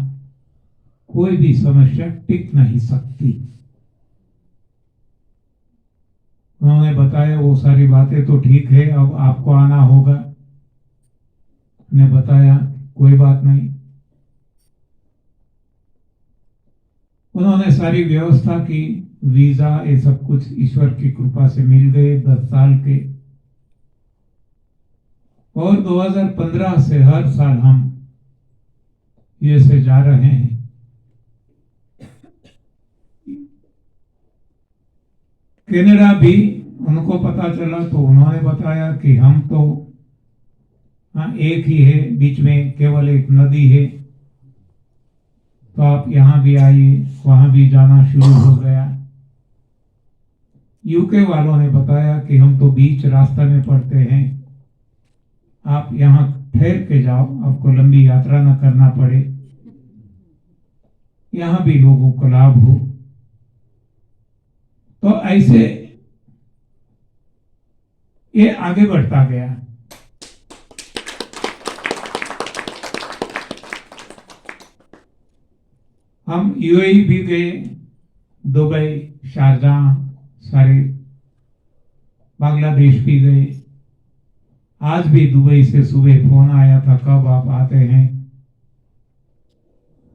S1: कोई भी समस्या टिक नहीं सकती। उन्होंने बताया वो सारी बातें तो ठीक है, अब आपको आना होगा। ने बताया कोई बात नहीं। उन्होंने सारी व्यवस्था की, वीजा ये सब कुछ ईश्वर की कृपा से मिल गए 10 साल के। और 2015 से हर साल हम यूएसए जा रहे हैं। कनाडा भी उनको पता चला तो उन्होंने बताया कि हम तो एक ही है, बीच में केवल एक नदी है, तो आप यहां भी आइए। वहां भी जाना शुरू हो गया। यूके वालों ने बताया कि हम तो बीच रास्ते में पड़ते हैं, आप यहां ठहर के जाओ, आपको लंबी यात्रा न करना पड़े, यहां भी लोगों को लाभ हो। तो ऐसे ये आगे बढ़ता गया। हम यूएई भी गए, दुबई, शारजाह, सारे बांग्लादेश भी गए। आज भी दुबई से सुबह फोन आया था, कब आप आते हैं।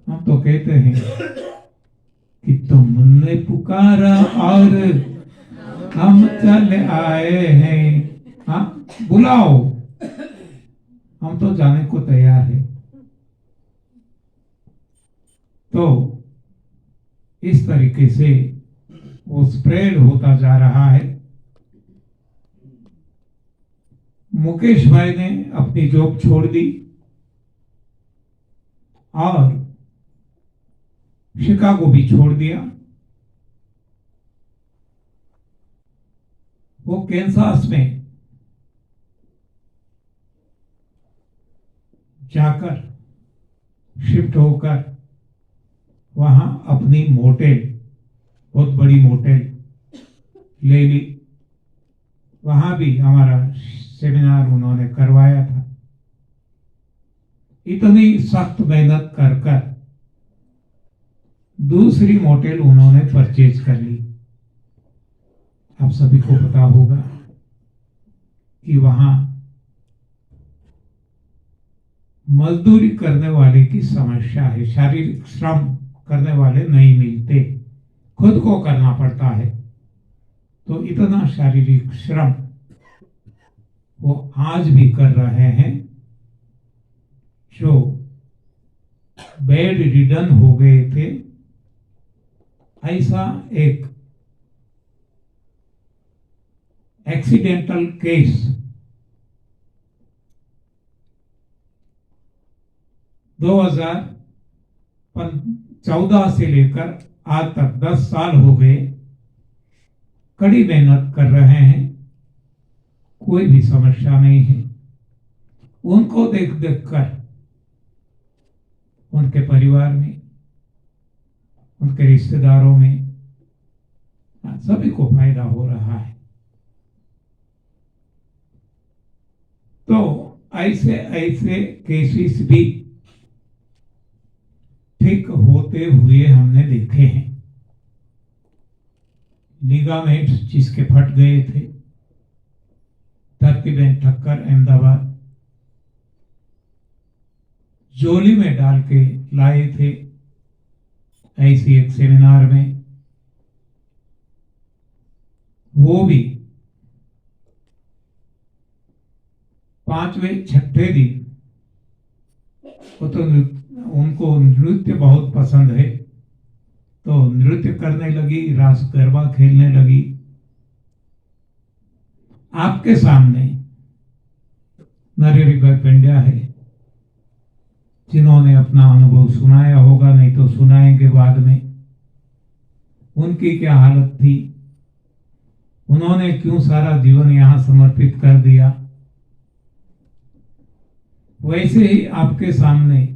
S1: हम तो कहते हैं कि तुमने पुकारा और हम चले आए हैं। हाँ, बुलाओ, हम तो जाने को तैयार है। तो इस तरीके से वो स्प्रेड होता जा रहा है। मुकेश भाई ने अपनी जॉब छोड़ दी और शिकागो भी छोड़ दिया। वो कैंसास में जाकर शिफ्ट होकर वहां अपनी मोटेल, बहुत बड़ी मोटेल ले ली। वहां भी हमारा सेमिनार उन्होंने करवाया था। इतनी सख्त मेहनत कर कर दूसरी मोटेल उन्होंने परचेज कर ली। आप सभी को पता होगा कि वहां मजदूरी करने वाले की समस्या है, शारीरिक श्रम करने वाले नहीं मिलते, खुद को करना पड़ता है। तो इतना शारीरिक श्रम वो आज भी कर रहे हैं। जो बेड रिडन हो गए थे, ऐसा एक एक्सीडेंटल केस 2014 से लेकर आज तक 10 साल हो गए, कड़ी मेहनत कर रहे हैं, कोई भी समस्या नहीं है। उनको देख देख कर उनके परिवार में, उनके रिश्तेदारों में सभी को फायदा हो रहा है। तो ऐसे ऐसे केसेस भी ठीक होते हुए हमने देखे हैं। लिगामेंट्स जिसके फट गए थे, धरतीबेन ठक्कर अहमदाबाद जोली में डाल के लाए थे ऐसी एक सेमिनार में, वो भी 5वें 6ठे दिन वो तो उनको नृत्य बहुत पसंद है, तो नृत्य करने लगी, रास गरबा खेलने लगी। आपके सामने नरेरी पेंड्या है, जिन्होंने अपना अनुभव सुनाया होगा, नहीं तो सुनाएंगे बाद में। उनकी क्या हालत थी, उन्होंने क्यों सारा जीवन यहां समर्पित कर दिया। वैसे ही आपके सामने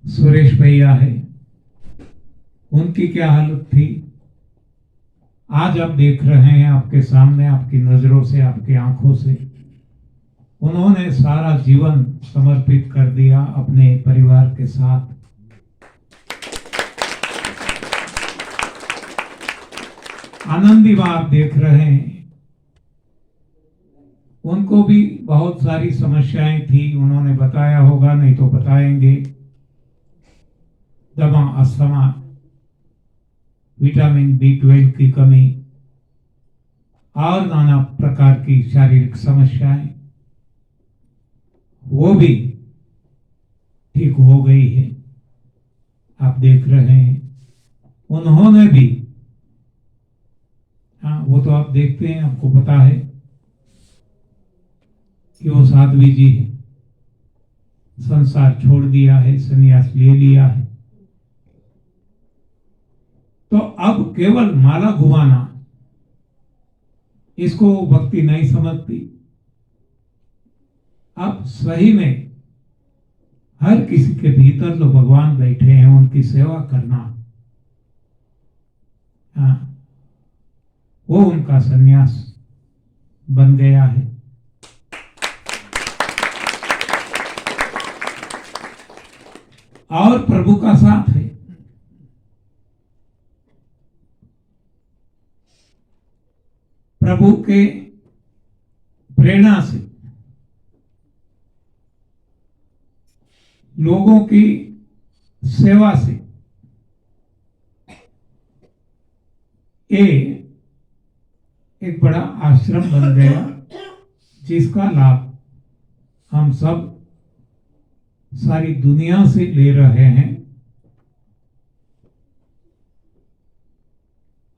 S1: सुरेश भैया है, उनकी क्या हालत थी, आज आप देख रहे हैं आपके सामने, आपकी नजरों से, आपकी आंखों से। उन्होंने सारा जीवन समर्पित कर दिया अपने परिवार के साथ। आनंदी मां आप देख रहे हैं, उनको भी बहुत सारी समस्याएं थी, उन्होंने बताया होगा, नहीं तो बताएंगे। दमा, अस्थमा, विटामिन B12 की कमी और नाना प्रकार की शारीरिक समस्याएं, वो भी ठीक हो गई है। आप देख रहे हैं, उन्होंने भी, हाँ वो तो आप देखते हैं, आपको पता है कि वो साध्वी जी है, संसार छोड़ दिया है, संन्यास ले लिया है। तो अब केवल माला घुमाना, इसको भक्ति नहीं समझती। अब सही में हर किसी के भीतर जो भगवान बैठे हैं, उनकी सेवा करना, हाँ, वो उनका संन्यास बन गया है। और प्रभु का साथ है। प्रभु के प्रेरणा से लोगों की सेवा से ये एक बड़ा आश्रम बन गया, जिसका लाभ हम सब सारी दुनिया से ले रहे हैं।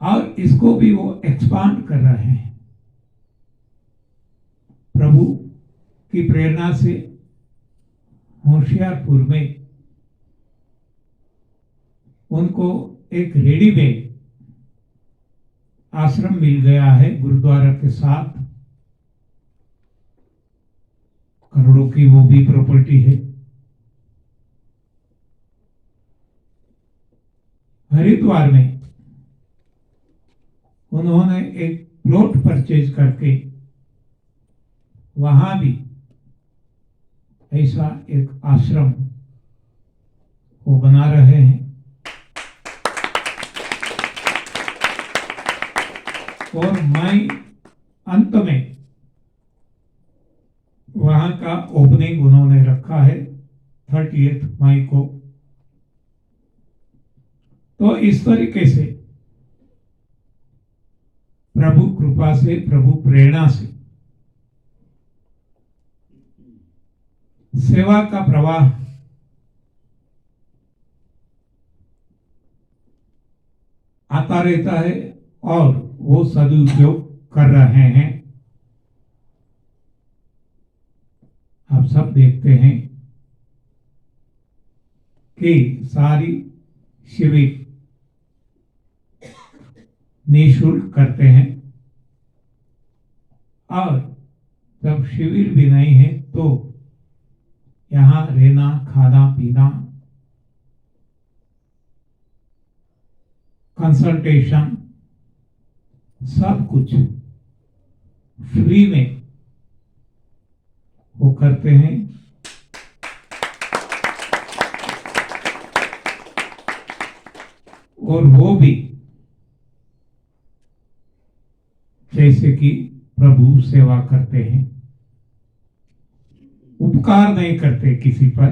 S1: और इसको भी वो एक्सपांड कर रहे हैं। प्रभु की प्रेरणा से होशियारपुर में उनको एक रेडीमेड आश्रम मिल गया है, गुरुद्वारा के साथ। करोड़ों की वो भी प्रॉपर्टी है। हरिद्वार में उन्होंने एक प्लॉट परचेज करके वहां भी ऐसा एक आश्रम वो बना रहे हैं। और मई अंत में वहां का ओपनिंग उन्होंने रखा है 30 मई को। तो इस तरीके से प्रभु कृपा से, प्रभु प्रेरणा से सेवा का प्रवाह आता रहता है और वो सदुपयोग कर रहे हैं। आप सब देखते हैं कि सारी शिविर निःशुल्क करते हैं। और जब शिविर भी नहीं है तो यहाँ रहना, खाना पीना, कंसल्टेशन, सब कुछ फ्री में वो करते हैं। और वो भी जैसे कि प्रभु सेवा करते हैं, उपकार नहीं करते किसी पर,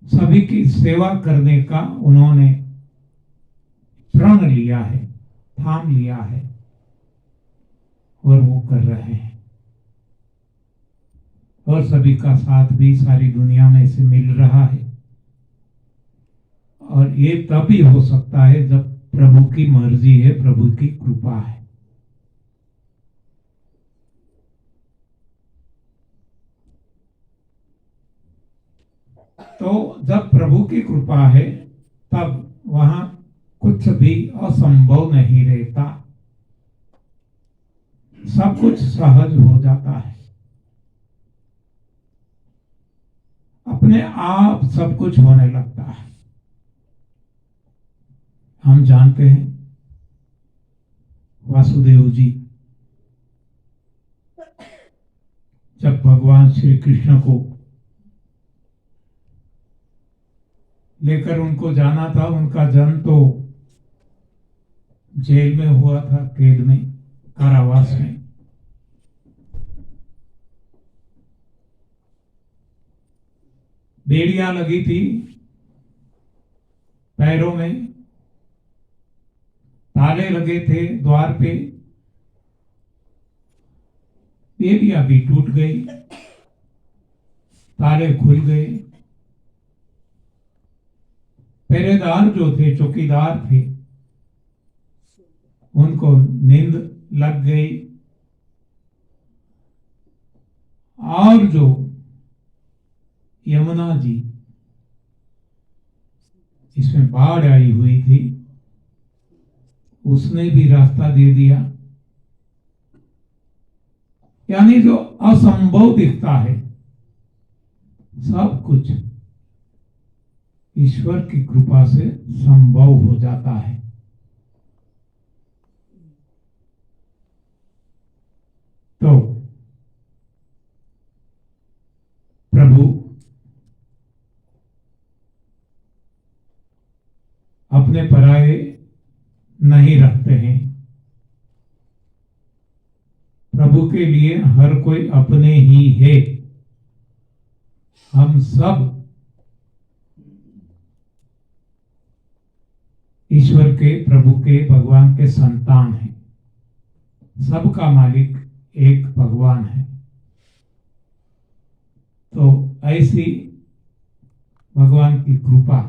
S1: सभी की सेवा करने का उन्होंने प्रण लिया है, ठान लिया है। और वो कर रहे हैं, और सभी का साथ भी सारी दुनिया में से मिल रहा है। और ये तभी हो सकता है जब प्रभु की मर्जी है, प्रभु की कृपा है। तो जब प्रभु की कृपा है तब वहां कुछ भी असंभव नहीं रहता, सब कुछ सहज हो जाता है, अपने आप सब कुछ होने लगता है। हम जानते हैं वासुदेव जी जब भगवान श्री कृष्ण को लेकर उनको जाना था, उनका जन्म तो जेल में हुआ था, कैद में, कारावास में। बेड़ियां लगी थी पैरों में, ताले लगे थे द्वार पे, बेड़ियां भी टूट गई, ताले खुल गए। पहरेदार जो थे, चौकीदार थे, उनको नींद लग गई, और जो यमुना जी जिसमें बाढ़ आई हुई थी, उसने भी रास्ता दे दिया। यानी जो असंभव दिखता है, सब कुछ ईश्वर की कृपा से संभव हो जाता है। तो प्रभु अपने पराये नहीं रखते हैं, प्रभु के लिए हर कोई अपने ही है। हम सब ईश्वर के, प्रभु के, भगवान के संतान हैं। सबका मालिक एक भगवान है। तो ऐसी भगवान की कृपा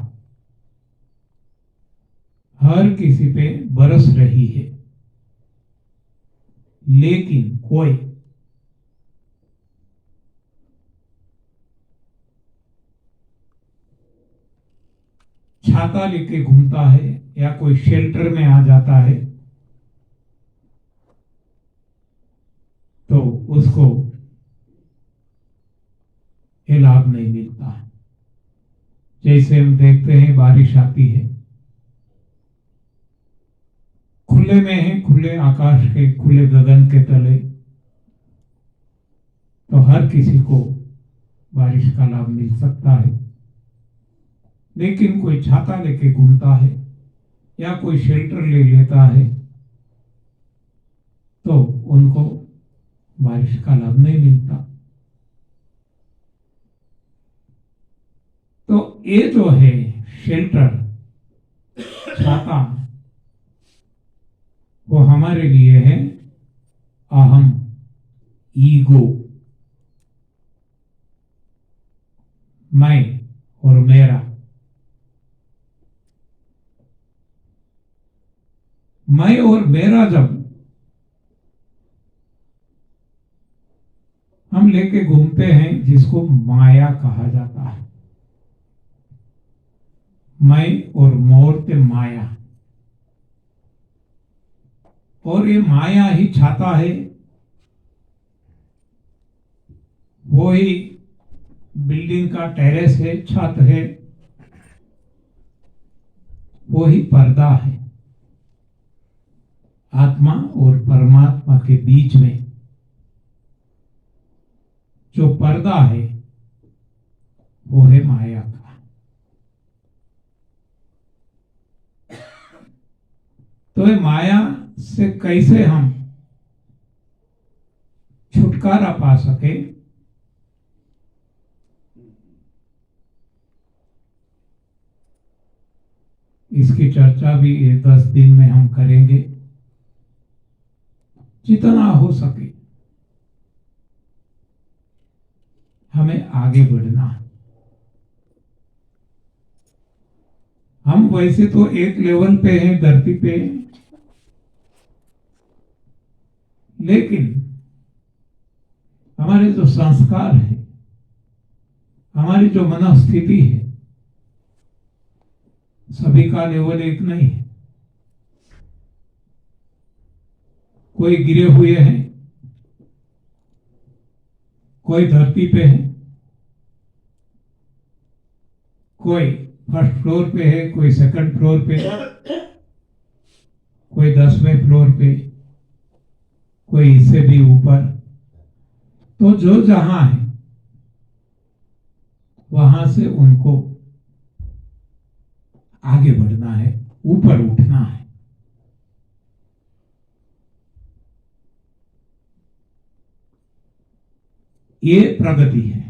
S1: हर किसी पे बरस रही है, लेकिन कोई छाता लेके घूमता है या कोई शेल्टर में आ जाता है तो उसको ये लाभ नहीं मिलता। जैसे हम देखते हैं बारिश आती है, खुले में है, खुले आकाश के, खुले गगन के तले, तो हर किसी को बारिश का लाभ मिल सकता है। लेकिन कोई छाता लेके घूमता है या कोई शेल्टर ले लेता है तो उनको बारिश का लाभ नहीं मिलता। तो ये जो है शेल्टर, छाता, वो हमारे लिए है अहम, ईगो, मैं और मेरा। मैं और मेरा जब हम लेके घूमते हैं, जिसको माया कहा जाता है, मैं और मोर ते माया, और ये माया ही छाता है, वो ही बिल्डिंग का टेरेस है, छत है, वो ही पर्दा है। आत्मा और परमात्मा के बीच में जो पर्दा है वो है माया का। तो ये माया से कैसे हम छुटकारा पा सके, इसकी चर्चा भी 10 दिन में हम करेंगे। जितना हो सके हमें आगे बढ़ना है। हम वैसे तो एक लेवल पे हैं, धरती पे, लेकिन हमारे जो संस्कार है, हमारी जो मनोस्थिति है, सभी का लेवल एक नहीं है। कोई गिरे हुए हैं, कोई धरती पे है, कोई फर्स्ट फ्लोर पे है, कोई सेकंड फ्लोर पे, कोई 10वें फ्लोर पे, कोई इससे भी ऊपर। तो जो जहां है वहां से उनको आगे बढ़ना है, ऊपर उठना है। ये प्रगति है।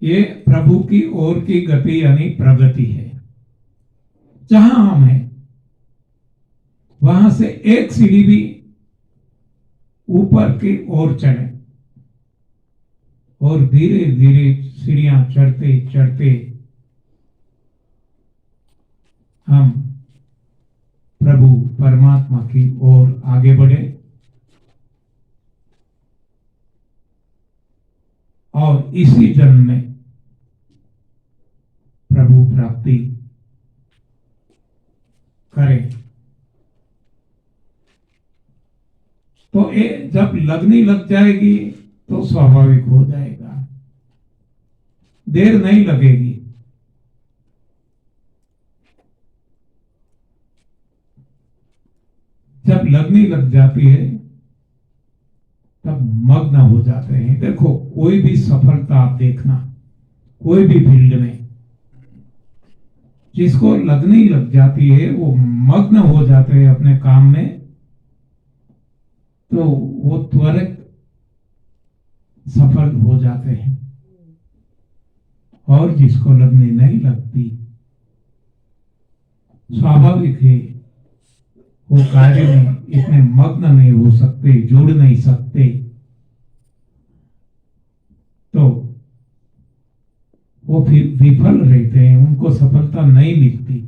S1: ये प्रभु की ओर की गति यानी प्रगति है। जहां हम हैं वहां से एक सीढ़ी भी ऊपर की ओर चले और धीरे धीरे सीढ़ियां चढ़ते चढ़ते हम प्रभु परमात्मा की ओर आगे बढ़े और इसी जन्म में प्रभु प्राप्ति करें। तो ये जब लगनी लग जाएगी तो स्वाभाविक हो जाएगा, देर नहीं लगेगी। जब लगनी लग जाती है तब मग्न हो जाते हैं। देखो, कोई भी सफलता आप देखना, कोई भी फील्ड में जिसको लगनी लग जाती है वो मग्न हो जाते हैं अपने काम में, तो वो त्वरित सफल हो जाते हैं। और जिसको लगनी नहीं लगती, स्वाभाविक है वो कार्य में इतने मग्न नहीं हो सकते, जुड़ नहीं सकते, तो वो फिर विफल रहते हैं, उनको सफलता नहीं मिलती।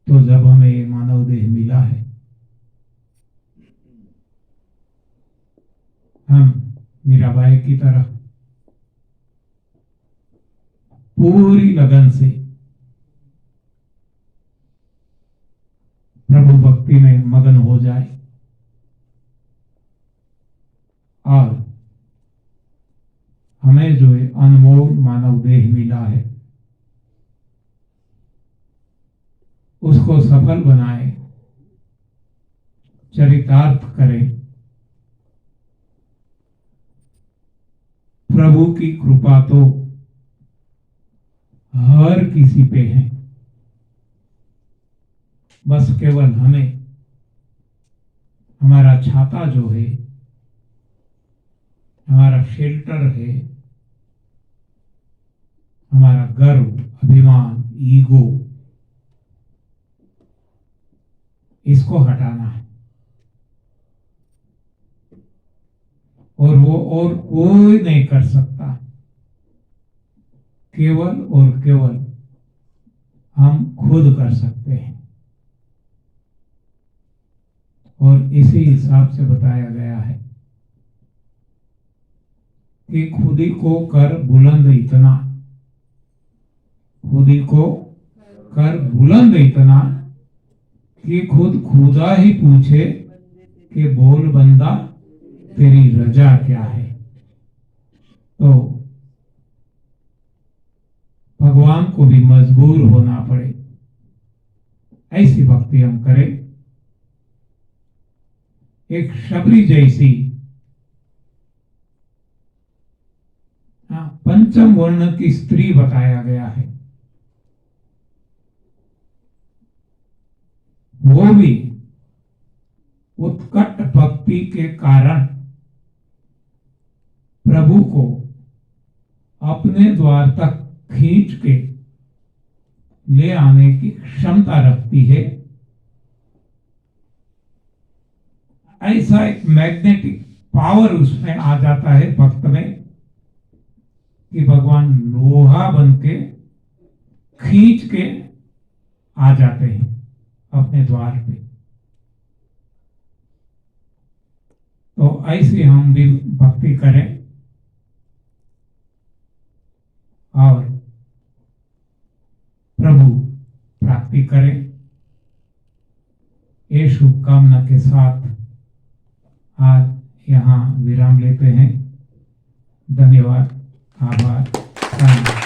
S1: तो जब हमें ये मानव देह मिला है, हम मीराबाई की तरह पूरी लगन से प्रभु भक्ति में मगन हो जाए और हमें जो है अनमोल मानव देह मिला है उसको सफल बनाए, चरितार्थ करें। प्रभु की कृपा तो हर किसी पे है, बस केवल हमें हमारा छाता जो है, हमारा शेल्टर है, हमारा गर्व, अभिमान, ईगो, इसको हटाना है। और वो और कोई नहीं कर सकता, केवल और केवल हम खुद कर सकते हैं। और इसी हिसाब से बताया गया है कि खुद ही को कर बुलंद इतना, खुद ही को कर बुलंद इतना कि खुद खुदा ही पूछे कि बोल बंदा तेरी रजा क्या है। तो भगवान को भी मजबूर होना पड़े, ऐसी भक्ति हम करें। एक शबरी जैसी पंचम वर्ण की स्त्री बताया गया है, वो भी उत्कट भक्ति भक्ति के कारण प्रभु को अपने द्वार तक खींच के ले आने की क्षमता रखती है। ऐसा एक मैग्नेटिक पावर उसमें आ जाता है भक्त में कि भगवान लोहा बन के खींच के आ जाते हैं अपने द्वार पे। तो ऐसे हम भी भक्ति करें और प्रभु प्राप्ति करें। ये शुभकामना के साथ आज यहाँ विराम लेते हैं। धन्यवाद, आभार, धन्यवाद।